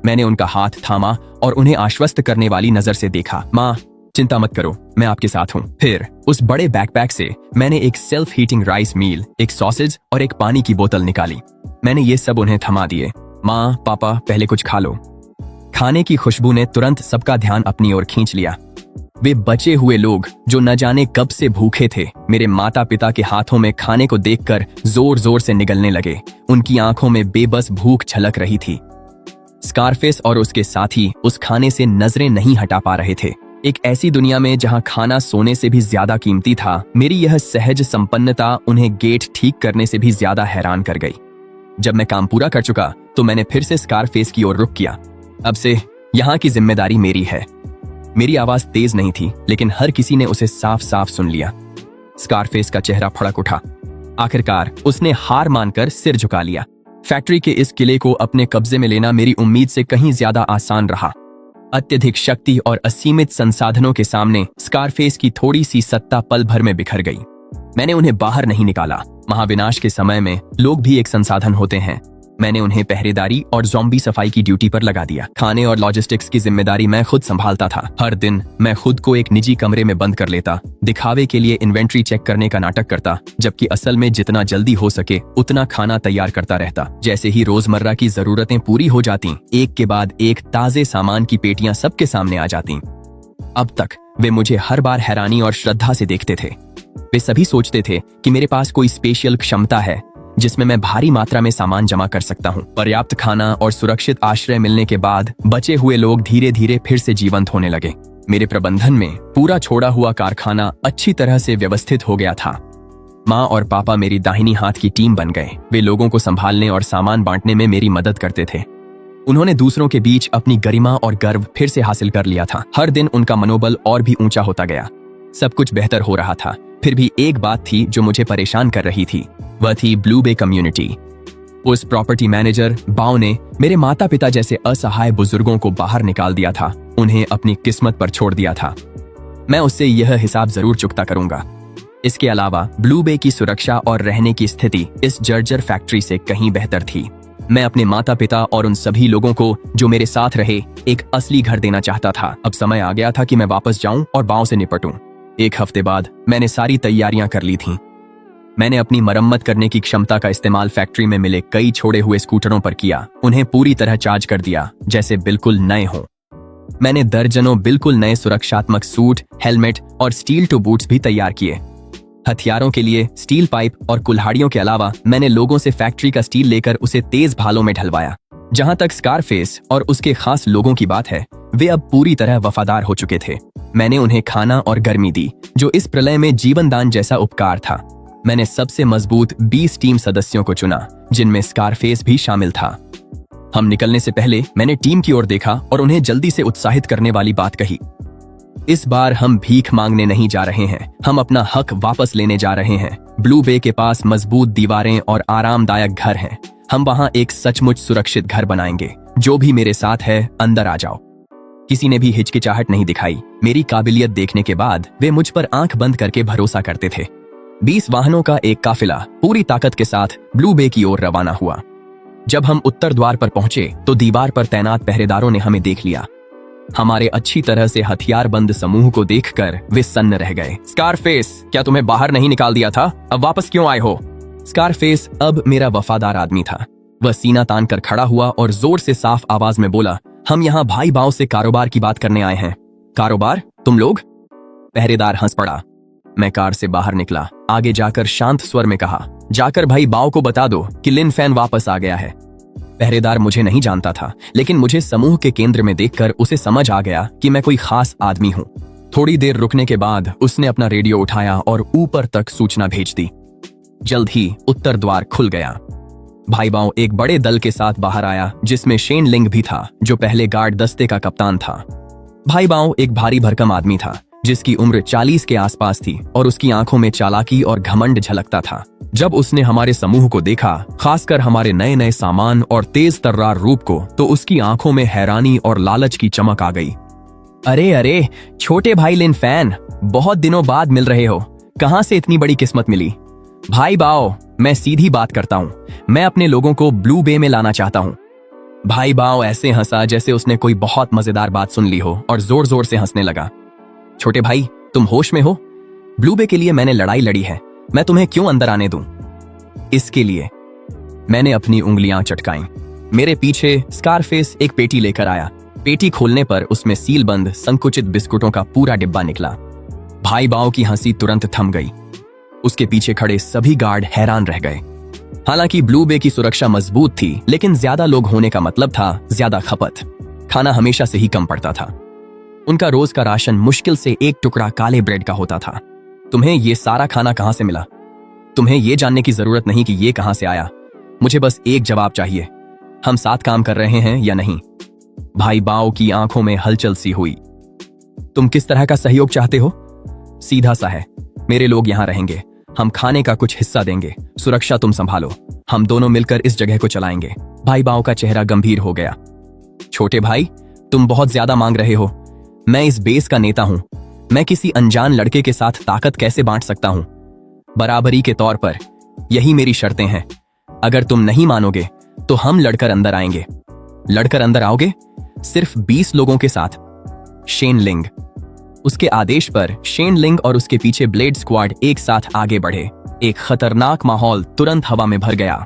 मैंने उनका हाथ थामा और उन्हें आश्वस्त करने वाली नजर से देखा। माँ, चिंता मत करो, मैं आपके साथ हूँ। फिर उस बड़े बैकपैक से मैंने एक सेल्फ हीटिंग राइस मील, एक सॉसेज और एक पानी की बोतल निकाली। मैंने ये सब उन्हें थमा दिए। माँ, पापा, पहले कुछ खा लो। खाने की खुशबू ने तुरंत सबका ध्यान अपनी ओर खींच लिया। वे बचे हुए लोग जो न जाने कब से भूखे थे, मेरे माता पिता के हाथों में खाने को देखकर जोर जोर से निगलने लगे। उनकी आंखों में बेबस भूख झलक रही थी। स्कारफेस और उसके साथी उस खाने से नजरें नहीं हटा पा रहे थे। एक ऐसी दुनिया में जहां खाना सोने से भी ज्यादा कीमती था, मेरी यह सहज संपन्नता उन्हें गेट ठीक करने से भी ज्यादा हैरान कर गई। जब मैं काम पूरा कर चुका तो मैंने फिर से स्कारफेस की ओर रुख किया। अब से यहाँ की जिम्मेदारी मेरी है। मेरी आवाज तेज नहीं थी, लेकिन हर किसी ने उसे साफ साफ सुन लिया। स्कारफेस का चेहरा फड़क उठा। आखिरकार उसने हार मानकर सिर झुका लिया। फैक्ट्री के इस किले को अपने कब्जे में लेना मेरी उम्मीद से कहीं ज्यादा आसान रहा। अत्यधिक शक्ति और असीमित संसाधनों के सामने स्कारफेस की थोड़ी सी सत्ता पल भर में बिखर गई। मैंने उन्हें बाहर नहीं निकाला। महाविनाश के समय में लोग भी एक संसाधन होते हैं। मैंने उन्हें पहरेदारी और ज़ॉम्बी सफाई की ड्यूटी पर लगा दिया। खाने और लॉजिस्टिक्स की जिम्मेदारी मैं खुद संभालता था। हर दिन मैं खुद को एक निजी कमरे में बंद कर लेता, दिखावे के लिए इन्वेंट्री चेक करने का नाटक करता, जबकि असल में जितना जल्दी हो सके उतना खाना तैयार करता रहता। जैसे ही रोजमर्रा की जरूरतें पूरी हो जाती, एक के बाद एक ताजे सामान की पेटियां सबके सामने आ जाती। अब तक वे मुझे हर बार हैरानी और श्रद्धा से देखते थे। वे सभी सोचते थे कि मेरे पास कोई स्पेशल क्षमता है जिसमें मैं भारी मात्रा में सामान जमा कर सकता हूँ। पर्याप्त खाना और सुरक्षित आश्रय मिलने के बाद बचे हुए लोग धीरे धीरे फिर से जीवंत होने लगे। मेरे प्रबंधन में पूरा छोड़ा हुआ कारखाना अच्छी तरह से व्यवस्थित हो गया था। माँ और पापा मेरी दाहिनी हाथ की टीम बन गए। वे लोगों को संभालने और सामान बांटने में मेरी मदद करते थे। उन्होंने दूसरों के बीच अपनी गरिमा और गर्व फिर से हासिल कर लिया था। हर दिन उनका मनोबल और भी ऊंचा होता गया। सब कुछ बेहतर हो रहा था। फिर भी एक बात थी जो मुझे परेशान कर रही थी। वह थी ब्लू बे कम्युनिटी। उस प्रॉपर्टी मैनेजर बाव ने मेरे माता पिता जैसे असहाय बुजुर्गों को बाहर निकाल दिया था, उन्हें अपनी किस्मत पर छोड़ दिया था। मैं उससे यह हिसाब जरूर चुकता करूंगा। इसके अलावा ब्लू बे की सुरक्षा और रहने की स्थिति इस जर्जर फैक्ट्री से कहीं बेहतर थी। मैं अपने माता पिता और उन सभी लोगों को जो मेरे साथ रहे एक असली घर देना चाहता था। अब समय आ गया था कि मैं वापस जाऊं और बाव से निपटूं। एक हफ्ते बाद मैंने सारी तैयारियां कर ली थीं। मैंने अपनी मरम्मत करने की क्षमता का इस्तेमाल फैक्ट्री में मिले कई छोड़े हुए स्कूटरों पर किया। उन्हें पूरी तरह चार्ज कर दिया जैसे बिल्कुल नए हों। मैंने दर्जनों बिल्कुल नए सुरक्षात्मक सूट, हेलमेट और स्टील टू बूट्स भी तैयार किए। हथियारों के लिए स्टील पाइप और कुल्हाड़ियों के अलावा मैंने लोगों से फैक्ट्री का स्टील लेकर उसे तेज भालों में ढलवाया। जहां तक स्कारफेस और उसके खास लोगों की बात है, वे अब पूरी तरह वफादार हो चुके थे। मैंने उन्हें खाना और गर्मी दी, जो इस प्रलय में जीवन दान जैसा उपकार था। मैंने सबसे मजबूत 20 टीम सदस्यों को चुना, जिनमें स्कारफेस भी शामिल था। हम निकलने से पहले मैंने टीम की ओर देखा और उन्हें जल्दी से उत्साहित करने वाली बात कही। इस बार हम भीख मांगने नहीं जा रहे हैं, हम अपना हक वापस लेने जा रहे हैं। ब्लू बे के पास मजबूत दीवारें और आरामदायक घर हैं। हम वहां एक सचमुच सुरक्षित घर बनाएंगे। जो भी मेरे साथ है अंदर आ जाओ। किसी ने भी हिचकिचाहट नहीं दिखाई। मेरी काबिलियत देखने के बाद वे मुझ पर आंख बंद करके भरोसा करते थे। 20 वाहनों का एक काफिला पूरी ताकत के साथ ब्लू बे की ओर रवाना हुआ। जब हम उत्तर द्वार पर पहुंचे तो दीवार पर तैनात पहरेदारों ने हमें देख लिया। हमारे अच्छी तरह से हथियारबंद समूह को देखकर वे सन्न रह गए। स्कारफेस, क्या तुम्हें बाहर नहीं निकाल दिया था? अब वापस क्यों आए हो? स्कारफेस अब मेरा वफादार आदमी था। वह सीना तान कर खड़ा हुआ और जोर से साफ आवाज में बोला, हम यहाँ भाई बाव से कारोबार की बात करने आए हैं। कारोबार? तुम लोग? पहरेदार हंस पड़ा। मैं कार से बाहर निकला। आगे जाकर शांत स्वर में कहा, जाकर भाई बाव को बता दो कि लिन फैन वापस आ गया है। पहरेदार मुझे नहीं जानता था, लेकिन मुझे समूह के केंद्र में देखकर उसे समझ आ गया कि मैं कोई खास आदमी हूँ। थोड़ी देर रुकने के बाद उसने अपना रेडियो उठाया और ऊपर तक सूचना भेज दी। जल्द ही उत्तर द्वार खुल गया। भाई बाव एक बड़े दल के साथ बाहर आया, जिसमें शेन लिंग भी था, जो पहले गार्ड दस्ते का कप्तान था। भाई बाव एक भारी भरकम आदमी था, जिसकी उम्र 40 के आसपास थी और उसकी आंखों में चालाकी और घमंड झलकता था। जब उसने हमारे समूह को देखा, खासकर हमारे नए नए सामान और तेज तर्रार रूप को, तो उसकी आंखों में हैरानी और लालच की चमक आ गई। अरे अरे, छोटे भाई लिन फैन, बहुत दिनों बाद मिल रहे हो। कहां से इतनी बड़ी किस्मत मिली? भाई बाव, मैं सीधी बात करता हूँ। मैं अपने लोगों को ब्लू बे में लाना चाहता हूँ। भाई बाव ऐसे हंसा जैसे उसने कोई बहुत मजेदार बात सुन ली हो और जोर जोर से हंसने लगा। छोटे भाई, तुम होश में हो? ब्लू बे के लिए मैंने लड़ाई लड़ी है। मैं तुम्हें क्यों अंदर आने दूं? इसके लिए। मैंने अपनी उंगलियां चटकाईं। मेरे पीछे स्कारफेस एक पेटी लेकर आया। पेटी खोलने पर उसमें सीलबंद संकुचित बिस्कुटों का पूरा डिब्बा निकला। भाई बाव की हंसी तुरंत थम गई। उसके पीछे खड़े सभी गार्ड हैरान रह गए। हालांकि ब्लू बे की सुरक्षा मजबूत थी, लेकिन ज्यादा लोग होने का मतलब था ज्यादा खपत। खाना हमेशा से ही कम पड़ता था। उनका रोज का राशन मुश्किल से एक टुकड़ा काले ब्रेड का होता था। तुम्हें ये सारा खाना कहां से मिला? तुम्हें ये जानने की जरूरत नहीं कि ये कहां से आया। मुझे बस एक जवाब चाहिए, हम साथ काम कर रहे हैं या नहीं? भाई बाव की आंखों में हलचल सी हुई। तुम किस तरह का सहयोग चाहते हो? सीधा सा है, मेरे लोग यहां रहेंगे। हम खाने का कुछ हिस्सा देंगे, सुरक्षा तुम संभालो। हम दोनों मिलकर इस जगह को चलाएंगे। भाई बाव का चेहरा गंभीर हो गया। छोटे भाई, तुम बहुत ज्यादा मांग रहे हो। मैं इस बेस का नेता हूं। मैं किसी अनजान लड़के के साथ ताकत कैसे बांट सकता हूं? बराबरी के तौर पर यही मेरी शर्तें हैं। अगर तुम नहीं मानोगे तो हम लड़कर अंदर आएंगे। लड़कर अंदर आओगे? सिर्फ 20 लोगों के साथ। शेन लिंग। उसके आदेश पर शेन लिंग और उसके पीछे ब्लेड स्क्वाड एक साथ आगे बढ़े। एक खतरनाक माहौल तुरंत हवा में भर गया।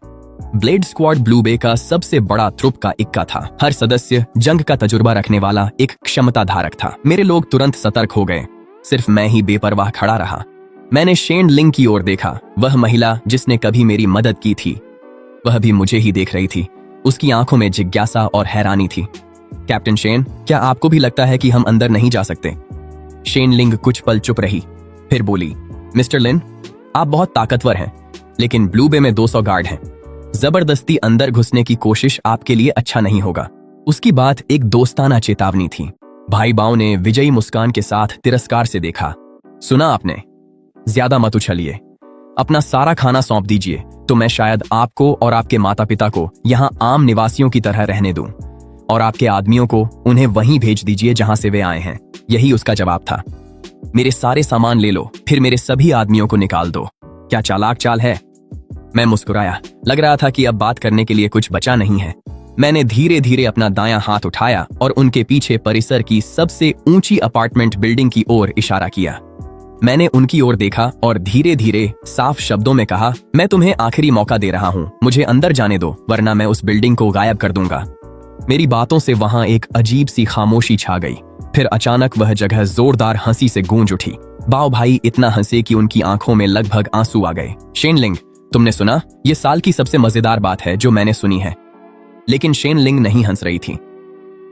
ब्लेड स्क्वाड ब्लू बे का सबसे बड़ा ट्रुप का इक्का था। हर सदस्य जंग का तजुर्बा रखने वाला एक क्षमता धारक था। मेरे लोग तुरंत सतर्क हो गए। सिर्फ मैं ही बेपरवाह खड़ा रहा। मैंने शेन लिंग की ओर देखा। वह महिला जिसने कभी मेरी मदद की थी, वह भी मुझे ही देख रही थी। उसकी आंखों में जिज्ञासा और हैरानी थी। कैप्टन शेन, क्या आपको भी लगता है कि हम अंदर नहीं जा सकते? शेन लिंग कुछ पल चुप रही, फिर बोली, मिस्टर लिन, आप बहुत ताकतवर हैं, लेकिन ब्लू बे में 200 गार्ड हैं। जबरदस्ती अंदर घुसने की कोशिश आपके लिए अच्छा नहीं होगा। उसकी बात एक दोस्ताना चेतावनी थी। भाई बाव ने विजयी मुस्कान के साथ तिरस्कार से देखा। सुना आपने? ज्यादा मत उछलिए। अपना सारा खाना सौंप दीजिए, तो मैं शायद आपको और आपके माता पिता को यहाँ आम निवासियों की तरह रहने दूं, और आपके आदमियों को उन्हें वहीं भेज दीजिए जहां से वे आए हैं। यही उसका जवाब था। मेरे सारे सामान ले लो, फिर मेरे सभी आदमियों को निकाल दो। क्या चालाक चाल है? मैं मुस्कुराया। लग रहा था कि अब बात करने के लिए कुछ बचा नहीं है। मैंने धीरे धीरे अपना दायां हाथ उठाया और उनके पीछे परिसर की सबसे ऊंची अपार्टमेंट बिल्डिंग की ओर इशारा किया। मैंने उनकी ओर देखा और धीरे धीरे साफ शब्दों में कहा, मैं तुम्हें आखिरी मौका दे रहा हूँ, मुझे अंदर जाने दो, वरना मैं उस बिल्डिंग को गायब कर दूंगा। मेरी बातों से वहां एक अजीब सी खामोशी छा गई। फिर अचानक वह जगह जोरदार हंसी से गूंज उठी। बाव भाई इतना हंसे कि उनकी आंखों में लगभग आंसू आ गए। शेन लिंग, तुमने सुना? ये साल की सबसे मजेदार बात है जो मैंने सुनी है। लेकिन शेन लिंग नहीं हंस रही थी।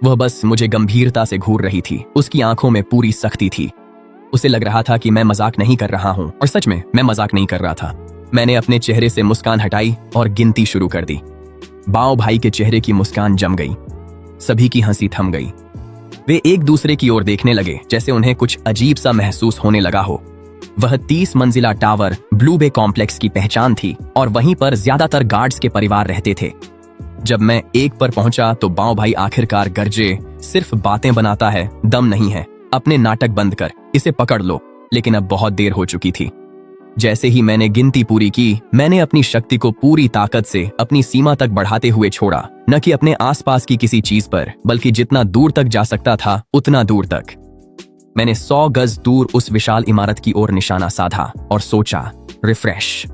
वह बस मुझे गंभीरता से घूर रही थी। उसकी आंखों में पूरी सख्ती थी। उसे लग रहा था कि मैं मजाक नहीं कर रहा हूं, और सच में मैं मजाक नहीं कर रहा था। मैंने अपने चेहरे से मुस्कान हटाई और गिनती शुरू कर दी। बाव भाई के चेहरे की मुस्कान जम गई। सभी की हंसी थम गई। वे एक दूसरे की ओर देखने लगे, जैसे उन्हें कुछ अजीब सा महसूस होने लगा हो। वह 30 मंजिला टावर ब्लू बे कॉम्प्लेक्स की पहचान थी, और वहीं पर ज्यादातर गार्ड्स के परिवार रहते थे। जब मैं 1 पर पहुंचा तो बाव भाई आखिरकार गरजे, सिर्फ बातें बनाता है, दम नहीं है, अपने नाटक बंद कर, इसे पकड़ लो। लेकिन अब बहुत देर हो चुकी थी। जैसे ही मैंने गिनती पूरी की, मैंने अपनी शक्ति को पूरी ताकत से अपनी सीमा तक बढ़ाते हुए छोड़ा, न कि अपने आसपास की किसी चीज पर, बल्कि जितना दूर तक जा सकता था उतना दूर तक। मैंने 100 गज दूर उस विशाल इमारत की ओर निशाना साधा और सोचा, रिफ्रेश।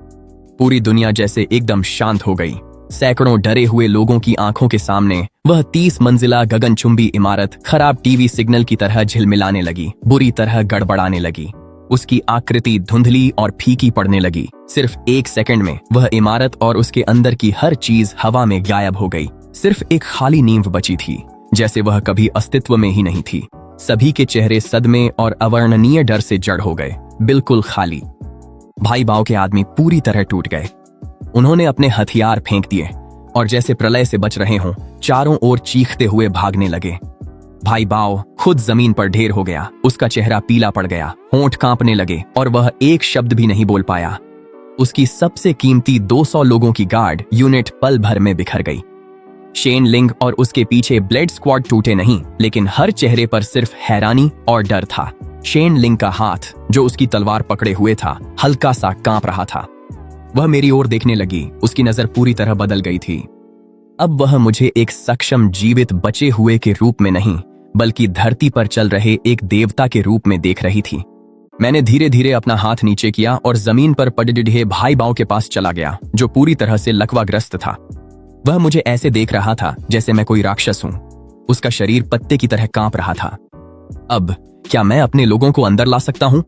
पूरी दुनिया जैसे एकदम शांत हो गई। सैकड़ों डरे हुए लोगों की आंखों के सामने वह 30 मंजिला गगनचुंबी इमारत खराब टीवी सिग्नल की तरह झिलमिलाने लगी, बुरी तरह गड़बड़ाने लगी। उसकी आकृति धुंधली और फीकी पड़ने लगी। सिर्फ 1 सेकंड में वह इमारत और उसके अंदर की हर चीज हवा में गायब हो गई। सिर्फ एक खाली नींव बची थी, जैसे वह कभी अस्तित्व में ही नहीं थी। सभी के चेहरे सदमे और अवर्णनीय डर से जड़ हो गए, बिल्कुल खाली। भाई बाव के आदमी पूरी तरह टूट गए। उन्होंने अपने हथियार फेंक दिए और जैसे प्रलय से बच रहे हों, चारों ओर चीखते हुए भागने लगे। भाई बाव खुद जमीन पर ढेर हो गया। उसका चेहरा पीला पड़ गया, होंठ कांपने लगे और वह एक शब्द भी नहीं बोल पाया। उसकी सबसे कीमती 200 लोगों की गार्ड यूनिट पल भर में बिखर गई। शेन लिंग और उसके पीछे ब्लेड स्क्वाड टूटे नहीं, लेकिन हर चेहरे पर सिर्फ हैरानी और डर था। शेन लिंग का हाथ, जो उसकी तलवार पकड़े हुए था, हल्का सा कांप रहा था। वह मेरी ओर देखने लगी। उसकी नजर पूरी तरह बदल गई थी। अब वह मुझे एक सक्षम जीवित बचे हुए के रूप में नहीं, बल्कि धरती पर चल रहे एक देवता के रूप में देख रही थी। मैंने धीरे धीरे अपना हाथ नीचे किया और जमीन पर पड़े भाई बाव के पास चला गया, जो पूरी तरह से लकवाग्रस्त था। वह मुझे ऐसे देख रहा था जैसे मैं कोई राक्षस हूं। उसका शरीर पत्ते की तरह कांप रहा था। अब क्या मैं अपने लोगों को अंदर ला सकता हूं?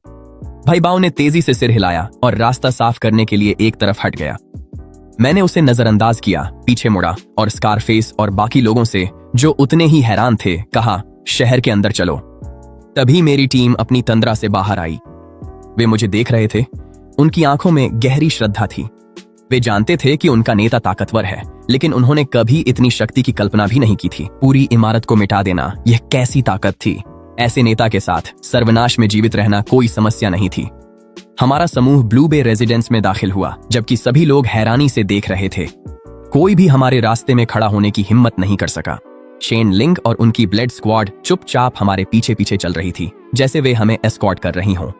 भाई बाव ने तेजी से सिर हिलाया और रास्ता साफ करने के लिए एक तरफ हट गया। मैंने उसे नजरअंदाज किया, पीछे मुड़ा और स्कारफेस और बाकी लोगों से, जो उतने ही हैरान थे, कहा, शहर के अंदर चलो। तभी मेरी टीम अपनी तंद्रा से बाहर आई। वे मुझे देख रहे थे। उनकी आंखों में गहरी श्रद्धा थी। वे जानते थे कि उनका नेता ताकतवर है, लेकिन उन्होंने कभी इतनी शक्ति की कल्पना भी नहीं की थी। पूरी इमारत को मिटा देना, यह कैसी ताकत थी। ऐसे नेता के साथ सर्वनाश में जीवित रहना कोई समस्या नहीं थी। हमारा समूह ब्लू बे रेजिडेंस में दाखिल हुआ, जबकि सभी लोग हैरानी से देख रहे थे। कोई भी हमारे रास्ते में खड़ा होने की हिम्मत नहीं कर सका। शेन लिंग और उनकी ब्लेड स्क्वाड चुपचाप हमारे पीछे पीछे चल रही थी, जैसे वे हमें एस्कॉर्ट कर रही हों।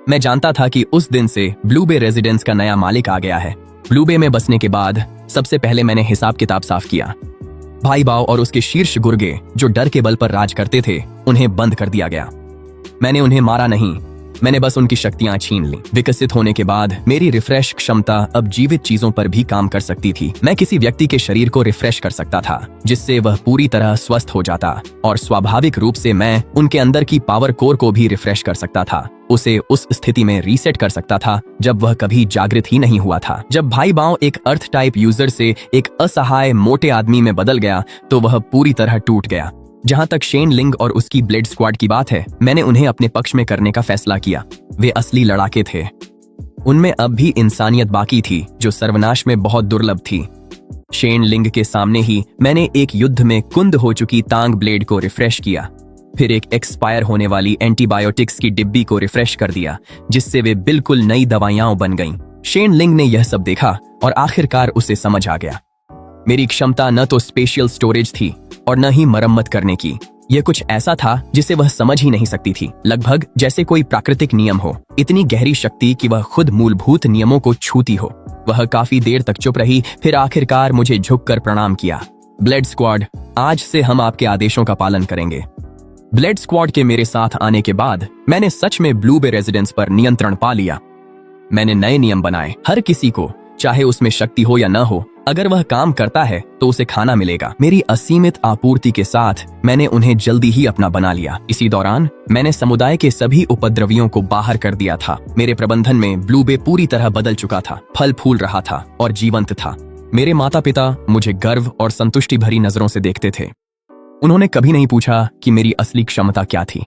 मैं जानता था कि उस दिन से ब्लू बे रेजिडेंस का नया मालिक आ गया है। ब्लू बे में बसने के बाद सबसे पहले मैंने हिसाब किताब साफ किया। भाई बाव और उसके शीर्ष गुर्गे, जो डर के बल पर राज करते थे, उन्हें बंद कर दिया गया। मैंने उन्हें मारा नहीं, मैंने बस उनकी शक्तियां छीन ली। विकसित होने के बाद मेरी रिफ्रेश क्षमता अब जीवित चीजों पर भी काम कर सकती थी। मैं किसी व्यक्ति के शरीर को रिफ्रेश कर सकता था, जिससे वह पूरी तरह स्वस्थ हो जाता, और स्वाभाविक रूप से मैं उनके अंदर की पावर कोर को भी रिफ्रेश कर सकता था, उसे उस स्थिति में रीसेट कर सकता था जब वह कभी जागृत ही नहीं हुआ था। जब भाई बाव एक अर्थ टाइप यूजर से एक असहाय मोटे आदमी में बदल गया, तो वह पूरी तरह टूट गया। जहां तक शेन लिंग और उसकी ब्लेड स्क्वाड की बात है, मैंने उन्हें अपने पक्ष में करने का फैसला किया। वे असली लड़ाके थे। उनमें अब भी इंसानियत बाकी थी, जो सर्वनाश में बहुत दुर्लभ थी। शेन लिंग के सामने ही मैंने एक युद्ध में कुंद हो चुकी तांग ब्लेड को रिफ्रेश किया, फिर एक एक्सपायर होने वाली एंटीबायोटिक्स की डिब्बी को रिफ्रेश कर दिया, जिससे वे बिल्कुल नई दवाइयां बन गईं। शेन लिंग ने यह सब देखा और आखिरकार उसे समझ आ गया। मेरी क्षमता न तो स्पेशियल स्टोरेज थी और न ही मरम्मत करने की। यह कुछ ऐसा था जिसे वह समझ ही नहीं सकती थी, लगभग जैसे कोई प्राकृतिक नियम हो, इतनी गहरी शक्ति कि वह खुद मूलभूत नियमों को छूती हो। वह काफी देर तक चुप रही, फिर आखिरकार मुझे झुककर प्रणाम किया। ब्लेड स्क्वाड, आज से हम आपके आदेशों का पालन करेंगे। ब्लेड स्क्वाड के मेरे साथ आने के बाद मैंने सच में ब्लू बे रेजिडेंस पर नियंत्रण पा लिया। मैंने नए नियम बनाए। हर किसी को, चाहे उसमें शक्ति हो या न हो, अगर वह काम करता है तो उसे खाना मिलेगा। मेरी असीमित आपूर्ति के साथ मैंने उन्हें जल्दी ही अपना बना लिया। इसी दौरान मैंने समुदाय के सभी उपद्रवियों को बाहर कर दिया था। मेरे प्रबंधन में ब्लू बे पूरी तरह बदल चुका था, फल फूल रहा था और जीवंत था। मेरे माता पिता मुझे गर्व और संतुष्टि भरी नजरों से देखते थे। उन्होंने कभी नहीं पूछा कि मेरी असली क्षमता क्या थी।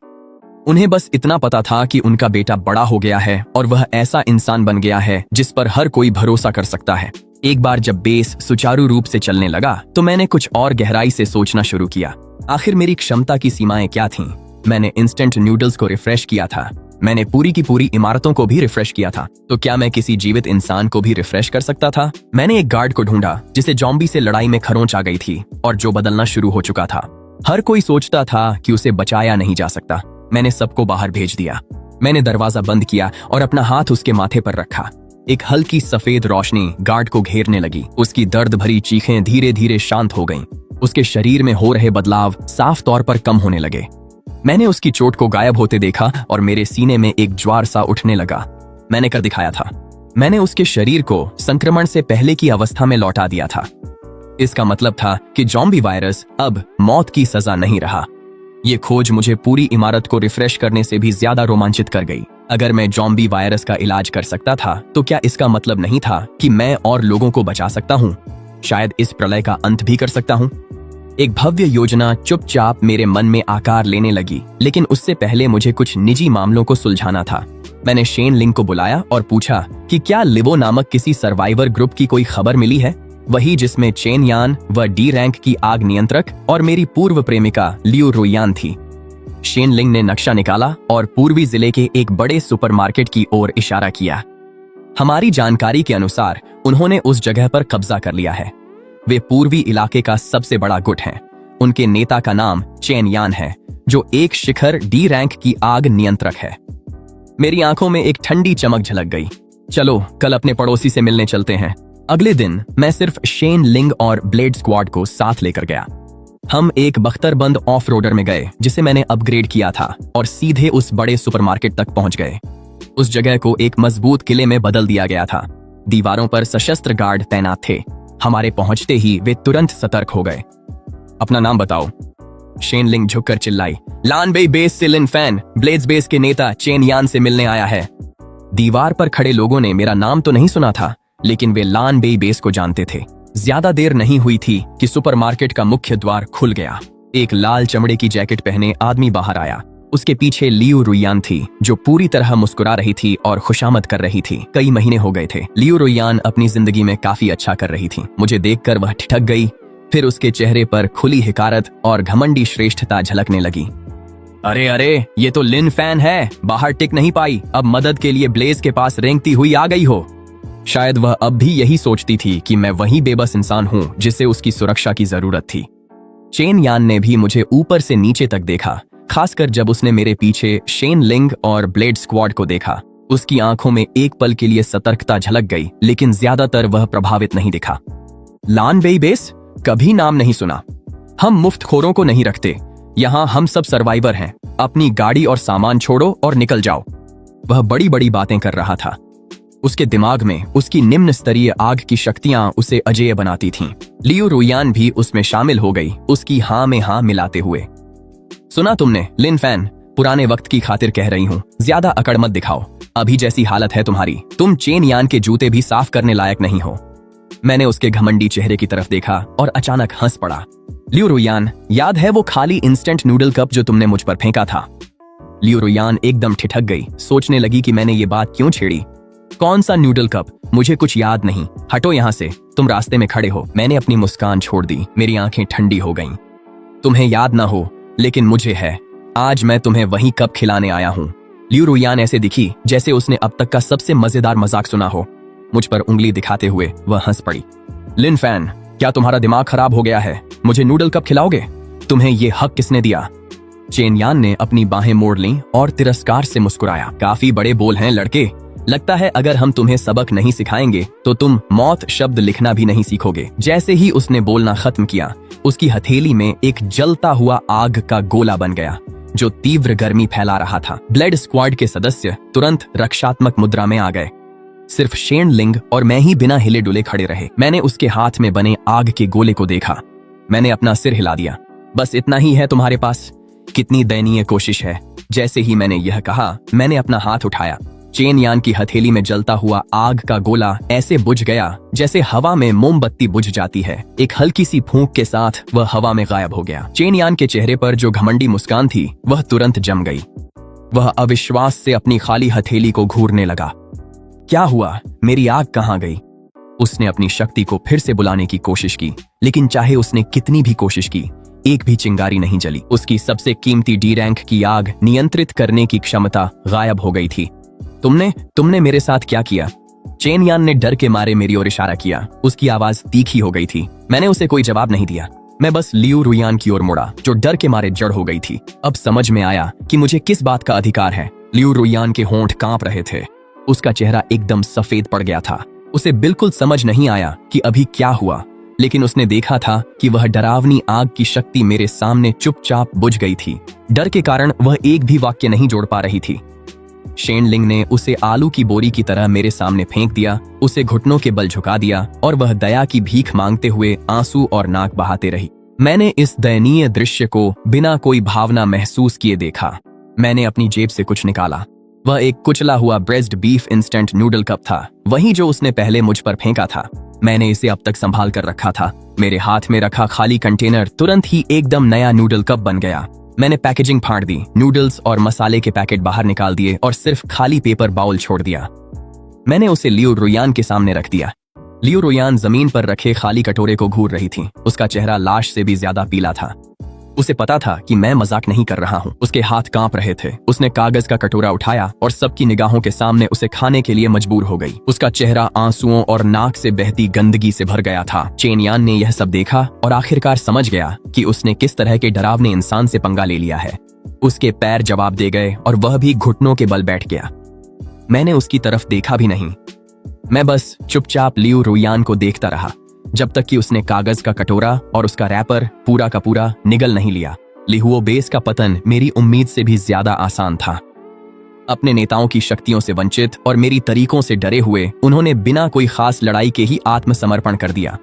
उन्हें बस इतना पता था कि उनका बेटा बड़ा हो गया है और वह ऐसा इंसान बन गया है जिस पर हर कोई भरोसा कर सकता है। एक बार जब बेस सुचारू रूप से चलने लगा, तो मैंने कुछ और गहराई से सोचना शुरू किया। आखिर मेरी क्षमता की सीमाएं क्या थीं? मैंने इंस्टेंट नूडल्स को रिफ्रेश किया था, मैंने पूरी की पूरी इमारतों को भी रिफ्रेश किया था। तो क्या मैं किसी जीवित इंसान को भी रिफ्रेश कर सकता था? मैंने एक गार्ड को ढूंढा जिसे जॉम्बी से लड़ाई में खरोंच आ गई थी और जो बदलना शुरू हो चुका था। हर कोई सोचता था कि उसे बचाया नहीं जा सकता। मैंने सबको बाहर भेज दिया। मैंने दरवाजा बंद किया और अपना हाथ उसके माथे पर रखा। एक हल्की सफेद रोशनी गार्ड को घेरने लगी। उसकी दर्द भरी चीखें धीरे धीरे शांत हो गईं। उसके शरीर में हो रहे बदलाव साफ तौर पर कम होने लगे। मैंने उसकी चोट को गायब होते देखा और मेरे सीने में एक ज्वार सा उठने लगा। मैंने कर दिखाया था। मैंने उसके शरीर को संक्रमण से पहले की अवस्था में लौटा दिया था। इसका मतलब था कि जॉम्बी वायरस अब मौत की सजा नहीं रहा। ये खोज मुझे पूरी इमारत को रिफ्रेश करने से भी ज्यादा रोमांचित कर गई। अगर मैं जॉम्बी वायरस का इलाज कर सकता था तो क्या इसका मतलब नहीं था कि मैं और लोगों को बचा सकता हूँ? शायद इस प्रलय का अंत भी कर सकता हूँ। एक भव्य योजना चुपचाप मेरे मन में आकार लेने लगी, लेकिन उससे पहले मुझे कुछ निजी मामलों को सुलझाना था। मैंने शेन लिंग को बुलाया और पूछा कि क्या लिवो नामक किसी सर्वाइवर ग्रुप की कोई खबर मिली है, वही जिसमें चेन यान व डी रैंक की आग नियंत्रक और मेरी पूर्व प्रेमिका लियू रुयान थी। शेन लिंग ने नक्शा निकाला और पूर्वी जिले के एक बड़े सुपरमार्केट की ओर इशारा किया। हमारी जानकारी के अनुसार उन्होंने उस जगह पर कब्जा कर लिया है। वे पूर्वी इलाके का सबसे बड़ा गुट हैं। उनके नेता का नाम चेन यान है, जो एक शिखर डी रैंक की आग नियंत्रक है। मेरी आंखों में एक ठंडी चमक झलक गई। चलो कल अपने पड़ोसी से मिलने चलते हैं। अगले दिन मैं सिर्फ शेन लिंग और ब्लेड स्क्वाड को साथ लेकर गया। हम एक बख्तरबंद ऑफ रोडर में गए जिसे मैंने अपग्रेड किया था और सीधे उस बड़े सुपरमार्केट तक पहुंच गए। उस जगह को एक मजबूत किले में बदल दिया गया था। दीवारों पर सशस्त्र गार्ड तैनात थे। हमारे पहुंचते ही वे तुरंत सतर्क हो गए। अपना नाम बताओ। शेन लिंग झुककर चिल्लाई, लान बेई बेस से लिन फैन, ब्लेड्स बेस के नेता चेन यान से मिलने आया है। दीवार पर खड़े लोगों ने मेरा नाम तो नहीं सुना था, लेकिन वे लान बेई बेस को जानते थे। ज्यादा देर नहीं हुई थी कि सुपरमार्केट का मुख्य द्वार खुल गया। एक लाल चमड़े की जैकेट पहने आदमी बाहर आया। उसके पीछे लियू रुयान थी, जो पूरी तरह मुस्कुरा रही थी और खुशामद कर रही थी। कई महीने हो गए थे। लियू रुयान अपनी जिंदगी में काफी अच्छा कर रही थी। मुझे देखकर वह ठिठक गई। फिर उसके चेहरे पर खुली हिकारत और घमंडी श्रेष्ठता झलकने लगी। अरे अरे, ये तो लिन फैन है। बाहर टिक नहीं पाई, अब मदद के लिए ब्लेज के पास रेंगती हुई आ गई हो। शायद वह अब भी यही सोचती थी कि मैं वही बेबस इंसान हूँ जिसे उसकी सुरक्षा की जरूरत थी। चेन यान ने भी मुझे ऊपर से नीचे तक देखा, खासकर जब उसने मेरे पीछे शेन लिंग और ब्लेड स्क्वाड को देखा। उसकी आंखों में एक पल के लिए सतर्कता झलक गई, लेकिन ज्यादातर वह प्रभावित नहीं दिखा। लान बेई बेस? कभी नाम नहीं सुना। हम मुफ्तखोरों को नहीं रखते। यहाँ हम सब सर्वाइवर हैं। अपनी गाड़ी और सामान छोड़ो और निकल जाओ। वह बड़ी बड़ी बातें कर रहा था। उसके दिमाग में उसकी निम्न स्तरीय आग की शक्तियां उसे अजेय बनाती थीं। लियू रुयान भी उसमें शामिल हो गई, उसकी हाँ में हाँ मिलाते हुए। सुना तुमने लिन फैन, पुराने वक्त की खातिर कह रही हूँ, ज्यादा अकड़ मत दिखाओ। अभी जैसी हालत है तुम्हारी, तुम चेन यान के जूते भी साफ करने लायक नहीं हो। मैंने उसके घमंडी चेहरे की तरफ देखा और अचानक हंस पड़ा। लियू रुयान, याद है वो खाली इंस्टेंट नूडल कप जो तुमने मुझ पर फेंका था? लियू रुयान एकदम ठिठक गई, सोचने लगी कि मैंने ये बात क्यों छेड़ी। कौन सा नूडल कप? मुझे कुछ याद नहीं। हटो यहाँ से, तुम रास्ते में खड़े हो। मैंने अपनी मुस्कान छोड़ दी। मेरी आंखें ठंडी हो गईं। तुम्हें याद ना हो, लेकिन मुझे है। आज मैं तुम्हें वही कप खिलाने आया हूँ। लियू रुयान ऐसे दिखी जैसे उसने अब तक का सबसे मजेदार मजाक सुना हो। मुझ पर उंगली दिखाते हुए वह हंस पड़ी। लिन फैन, क्या तुम्हारा दिमाग खराब हो गया है? मुझे नूडल कप खिलाओगे? तुम्हें ये हक किसने दिया? चेन यान ने अपनी बाहें मोड़ लीं और तिरस्कार से मुस्कुराया। काफी बड़े बोल हैं लड़के। लगता है अगर हम तुम्हें सबक नहीं सिखाएंगे तो तुम मौत शब्द लिखना भी नहीं सीखोगे। जैसे ही उसने बोलना खत्म किया, उसकी हथेली में एक जलता हुआ आग का गोला बन गया जो तीव्र गर्मी फैला रहा था। ब्लेड स्क्वाड के सदस्य तुरंत रक्षात्मक मुद्रा में आ गए। सिर्फ शेन लिंग और मैं ही बिना हिले डुले खड़े रहे। मैंने उसके हाथ में बने आग के गोले को देखा। मैंने अपना सिर हिला दिया। बस इतना ही है तुम्हारे पास? कितनी दयनीय कोशिश है। जैसे ही मैंने यह कहा, मैंने अपना हाथ उठाया। चेन यान की हथेली में जलता हुआ आग का गोला ऐसे बुझ गया जैसे हवा में मोमबत्ती बुझ जाती है। एक हल्की सी फूंक के साथ वह हवा में गायब हो गया। चेन यान के चेहरे पर जो घमंडी मुस्कान थी वह तुरंत जम गई। वह अविश्वास से अपनी खाली हथेली को घूरने लगा। क्या हुआ? मेरी आग कहाँ गई? उसने अपनी शक्ति को फिर से बुलाने की कोशिश की, लेकिन चाहे उसने कितनी भी कोशिश की, एक भी चिंगारी नहीं जली। उसकी सबसे कीमती डी रैंक की आग नियंत्रित करने की क्षमता गायब हो गई थी। तुमने मेरे साथ क्या किया? चेन यान ने डर के मारे मेरी ओर इशारा किया। उसकी आवाज तीखी हो गई थी। मैंने उसे कोई जवाब नहीं दिया। मैं बस लियू रुयान की ओर मुड़ा, जो डर के मारे जड़ हो गई थी। अब समझ में आया कि मुझे किस बात का अधिकार है। लियू रुयान के होंठ कांप रहे थे। उसका चेहरा एकदम सफेद पड़ गया था। उसे बिल्कुल समझ नहीं आया कि अभी क्या हुआ, लेकिन उसने देखा था कि वह डरावनी आग की शक्ति मेरे सामने चुपचाप बुझ गई थी। डर के कारण वह एक भी वाक्य नहीं जोड़ पा रही थी। शेनलिंग ने उसे आलू की बोरी की तरह मेरे सामने फेंक दिया, उसे घुटनों के बल झुका दिया और वह दया की भीख मांगते हुए आंसू और नाक बहाते रही। मैंने इस दयनीय दृश्य को बिना कोई भावना महसूस किए देखा। मैंने अपनी जेब से कुछ निकाला। वह एक कुचला हुआ breast beef instant noodle cup था, वही जो उसने पहले मुझ पर फेंका था। मैंने इसे अब तक संभाल कर रखा था। मेरे हाथ में रखा खाली कंटेनर तुरंत ही एकदम नया नूडल कप बन गया। मैंने पैकेजिंग फाड़ दी, नूडल्स और मसाले के पैकेट बाहर निकाल दिए और सिर्फ खाली पेपर बाउल छोड़ दिया। मैंने उसे लियू रुयान के सामने रख दिया। लियू रुयान जमीन पर रखे खाली कटोरे को घूर रही थी। उसका चेहरा लाश से भी ज्यादा पीला था। उसे पता था कि मैं मजाक नहीं कर रहा हूँ। उसके हाथ कांप रहे थे। उसने कागज का कटोरा उठाया और सबकी निगाहों के सामने उसे खाने के लिए मजबूर हो गई। उसका चेहरा आंसुओं और नाक से बहती गंदगी से भर गया था। चेन यान ने यह सब देखा और आखिरकार समझ गया कि उसने किस तरह के डरावने इंसान से पंगा ले लिया है। उसके पैर जवाब दे गए और वह भी घुटनों के बल बैठ गया। मैंने उसकी तरफ देखा भी नहीं। मैं बस चुपचाप लियू रुयान को देखता रहा जब तक कि उसने कागज का कटोरा और उसका रैपर पूरा का पूरा निगल नहीं लिया। लिहुओ बेस का पतन मेरी उम्मीद से भी ज्यादा आसान था। अपने नेताओं की शक्तियों से वंचित और मेरी तरीकों से डरे हुए उन्होंने बिना कोई खास लड़ाई के ही आत्मसमर्पण कर दिया।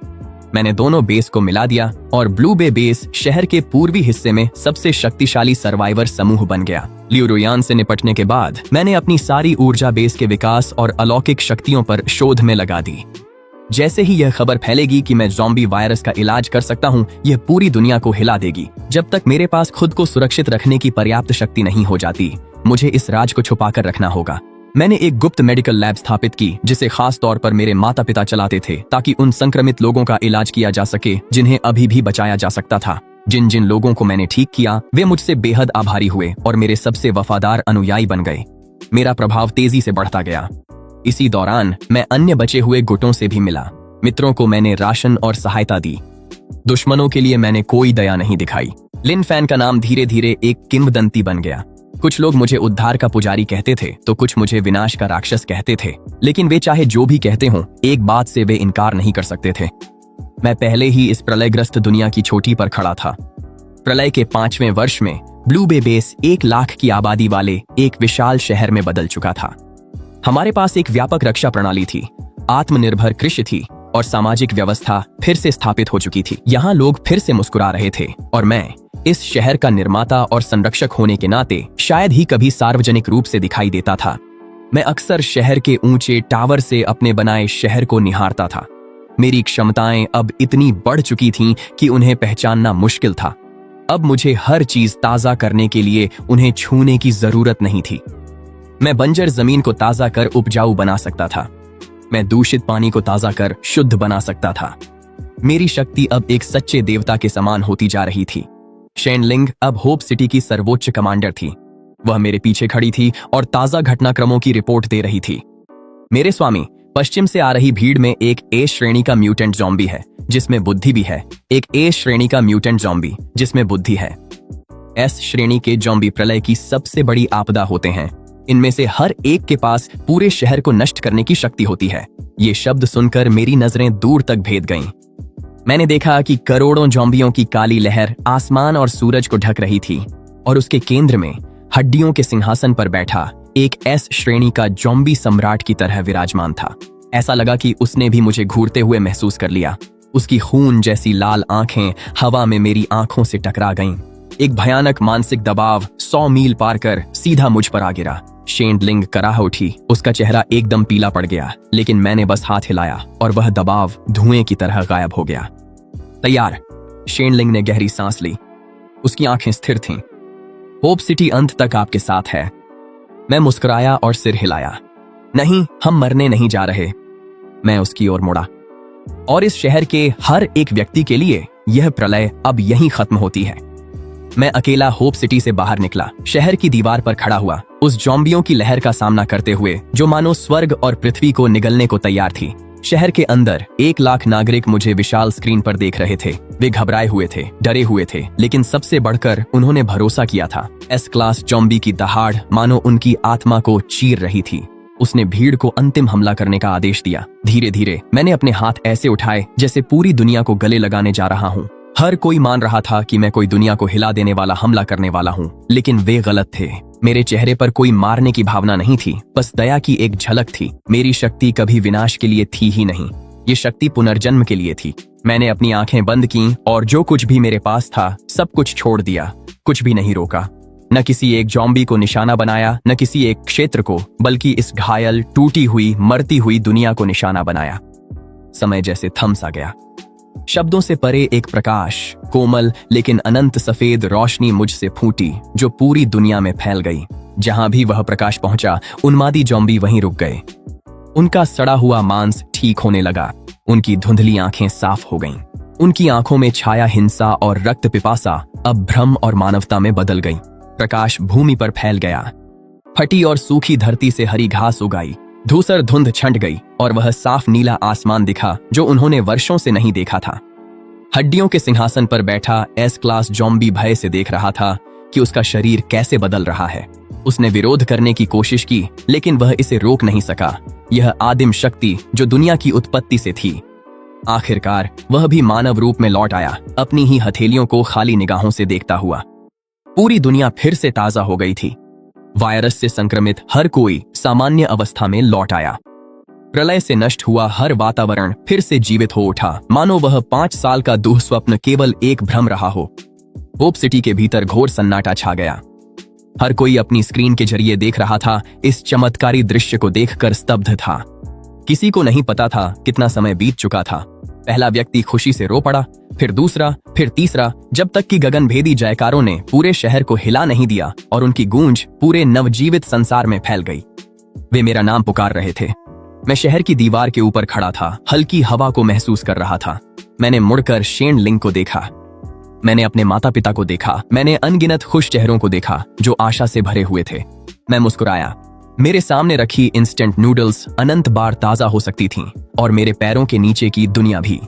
मैंने दोनों बेस को मिला दिया और ब्लू बे बेस शहर के पूर्वी हिस्से में सबसे शक्तिशाली सर्वाइवर समूह बन गया। लियू रुयान से निपटने के बाद मैंने अपनी सारी ऊर्जा बेस के विकास और अलौकिक शक्तियों पर शोध में लगा दी। जैसे ही यह खबर फैलेगी कि मैं ज़ॉम्बी वायरस का इलाज कर सकता हूँ, यह पूरी दुनिया को हिला देगी। जब तक मेरे पास खुद को सुरक्षित रखने की पर्याप्त शक्ति नहीं हो जाती, मुझे इस राज को छुपाकर रखना होगा। मैंने एक गुप्त मेडिकल लैब स्थापित की, जिसे खास तौर पर मेरे माता पिता चलाते थे, ताकि उन संक्रमित लोगों का इलाज किया जा सके जिन्हें अभी भी बचाया जा सकता था। जिन जिन लोगों को मैंने ठीक किया, वे मुझसे बेहद आभारी हुए और मेरे सबसे वफादार अनुयायी बन गए। मेरा प्रभाव तेजी से बढ़ता गया। इसी दौरान मैं अन्य बचे हुए गुटों से भी मिला। मित्रों को मैंने राशन और सहायता दी। दुश्मनों के लिए मैंने कोई दया नहीं दिखाई। लिन फैन का नाम धीरे धीरे एक किंवदंती बन गया। कुछ लोग मुझे उद्धार का पुजारी कहते थे, तो कुछ मुझे विनाश का राक्षस कहते थे। लेकिन वे चाहे जो भी कहते हों, एक बात से वे इनकार नहीं कर सकते थे। मैं पहले ही इस प्रलयग्रस्त दुनिया की चोटी पर खड़ा था। प्रलय के 5वें वर्ष में ब्लू बे बेस 1 लाख की आबादी वाले एक विशाल शहर में बदल चुका था। हमारे पास एक व्यापक रक्षा प्रणाली थी, आत्मनिर्भर कृषि थी और सामाजिक व्यवस्था फिर से स्थापित हो चुकी थी। यहाँ लोग फिर से मुस्कुरा रहे थे और मैं इस शहर का निर्माता और संरक्षक होने के नाते शायद ही कभी सार्वजनिक रूप से दिखाई देता था। मैं अक्सर शहर के ऊंचे टावर से अपने बनाए शहर को निहारता था। मेरी क्षमताएं अब इतनी बढ़ चुकी थीं कि उन्हें पहचानना मुश्किल था। अब मुझे हर चीज ताजा करने के लिए उन्हें छूने की जरूरत नहीं थी। मैं बंजर जमीन को ताजा कर उपजाऊ बना सकता था। मैं दूषित पानी को ताजा कर शुद्ध बना सकता था। मेरी शक्ति अब एक सच्चे देवता के समान होती जा रही थी। शेनलिंग अब होप सिटी की सर्वोच्च कमांडर थी। वह मेरे पीछे खड़ी थी और ताजा घटनाक्रमों की रिपोर्ट दे रही थी। मेरे स्वामी, पश्चिम से आ रही भीड़ में एक ए श्रेणी का म्यूटेंट ज़ॉम्बी है, जिसमें बुद्धि भी है। एक ए श्रेणी का म्यूटेंट ज़ॉम्बी जिसमें बुद्धि है। एस श्रेणी के ज़ॉम्बी प्रलय की सबसे बड़ी आपदा होते हैं। इनमें से हर एक के पास पूरे शहर को नष्ट करने की शक्ति होती है। ये शब्द सुनकर मेरी नजरें दूर तक भेद गईं। मैंने देखा कि करोड़ों ज़ॉम्बियों की काली लहर आसमान और सूरज को ढक रही थी और उसके केंद्र में हड्डियों के सिंहासन पर बैठा एक एस श्रेणी का ज़ॉम्बी सम्राट की तरह विराजमान था। ऐसा लगा कि उसने भी मुझे घूरते हुए महसूस कर लिया। उसकी खून जैसी लाल आंखें हवा में मेरी आंखों से टकरा गईं। एक भयानक मानसिक दबाव 100 मील पार कर सीधा मुझ पर आ गिरा। शेनलिंग कराह उठी। उसका चेहरा एकदम पीला पड़ गया, लेकिन मैंने बस हाथ हिलाया और वह दबाव धुएं की तरह गायब हो गया। तैयार? शेनलिंग ने गहरी सांस ली। उसकी आंखें स्थिर थीं। होप सिटी अंत तक आपके साथ है। मैं मुस्कुराया और सिर हिलाया। नहीं, हम मरने नहीं जा रहे। मैं उसकी ओर मुड़ा। और इस शहर के हर एक व्यक्ति के लिए यह प्रलय अब यहीं खत्म होती है। मैं अकेला होप सिटी से बाहर निकला, शहर की दीवार पर खड़ा हुआ, उस ज़ॉम्बियों की लहर का सामना करते हुए जो मानो स्वर्ग और पृथ्वी को निगलने को तैयार थी। शहर के अंदर 1 लाख नागरिक मुझे विशाल स्क्रीन पर देख रहे थे। वे घबराए हुए थे, डरे हुए थे, लेकिन सबसे बढ़कर उन्होंने भरोसा किया था। एस क्लास ज़ॉम्बी की दहाड़ मानो उनकी आत्मा को चीर रही थी। उसने भीड़ को अंतिम हमला करने का आदेश दिया। धीरे धीरे मैंने अपने हाथ ऐसे उठाए जैसे पूरी दुनिया को गले लगाने जा रहा हूँ। हर कोई मान रहा था कि मैं कोई दुनिया को हिला देने वाला हमला करने वाला हूँ, लेकिन वे गलत थे। मेरे चेहरे पर कोई मारने की भावना नहीं थी, बस दया की एक झलक थी। मेरी शक्ति कभी विनाश के लिए थी ही नहीं, ये शक्ति पुनर्जन्म के लिए थी। मैंने अपनी आंखें बंद की और जो कुछ भी मेरे पास था सब कुछ छोड़ दिया। कुछ भी नहीं रोका, न किसी एक ज़ॉम्बी को निशाना बनाया, न किसी एक क्षेत्र को, बल्कि इस घायल, टूटी हुई, मरती हुई दुनिया को निशाना बनाया। समय जैसे थम सा गया। शब्दों से परे एक प्रकाश, कोमल लेकिन अनंत सफेद रोशनी मुझसे फूटी जो पूरी दुनिया में फैल गई। जहां भी वह प्रकाश पहुंचा, उन्मादी ज़ॉम्बी वहीं रुक गए। उनका सड़ा हुआ मांस ठीक होने लगा, उनकी धुंधली आंखें साफ हो गईं। उनकी आंखों में छाया हिंसा और रक्त पिपासा अब भ्रम और मानवता में बदल गई। प्रकाश भूमि पर फैल गया, फटी और सूखी धरती से हरी घास उगाई, धूसर धुंध छंट गई और वह साफ नीला आसमान दिखा जो उन्होंने वर्षों से नहीं देखा था। हड्डियों के सिंहासन पर बैठा एस क्लास ज़ॉम्बी भय से देख रहा था कि उसका शरीर कैसे बदल रहा है। उसने विरोध करने की कोशिश की, लेकिन वह इसे रोक नहीं सका। यह आदिम शक्ति जो दुनिया की उत्पत्ति से थी, आखिरकार वह भी मानव रूप में लौट आया, अपनी ही हथेलियों को खाली निगाहों से देखता हुआ। पूरी दुनिया फिर से ताजा हो गई थी। वायरस से संक्रमित हर कोई सामान्य अवस्था में लौट आया। प्रलय से नष्ट हुआ हर वातावरण फिर से जीवित हो उठा, मानो वह 5 साल का दुःस्वप्न केवल एक भ्रम रहा हो। होप सिटी के भीतर घोर सन्नाटा छा गया। हर कोई अपनी स्क्रीन के जरिए देख रहा था। इस चमत्कारी दृश्य को देखकर स्तब्ध था। किसी को नहीं पता था कितना समय बीत चुका था। पहला व्यक्ति खुशी से रो पड़ा, फिर दूसरा, फिर तीसरा, जब तक कि गगनभेदी जयकारों ने पूरे शहर को हिला नहीं दिया और उनकी गूंज पूरे नवजीवित संसार में फैल गई। वे मेरा नाम पुकार रहे थे। मैं शहर की दीवार के ऊपर खड़ा था, हल्की हवा को महसूस कर रहा था। मैंने मुड़कर शेन लिंग को देखा, मैंने अपने माता पिता को देखा, मैंने अनगिनत खुश चेहरों को देखा जो आशा से भरे हुए थे। मैं मुस्कुराया। मेरे सामने रखी इंस्टेंट नूडल्स अनंत बार ताजा हो सकती थीं और मेरे पैरों के नीचे की दुनिया भी।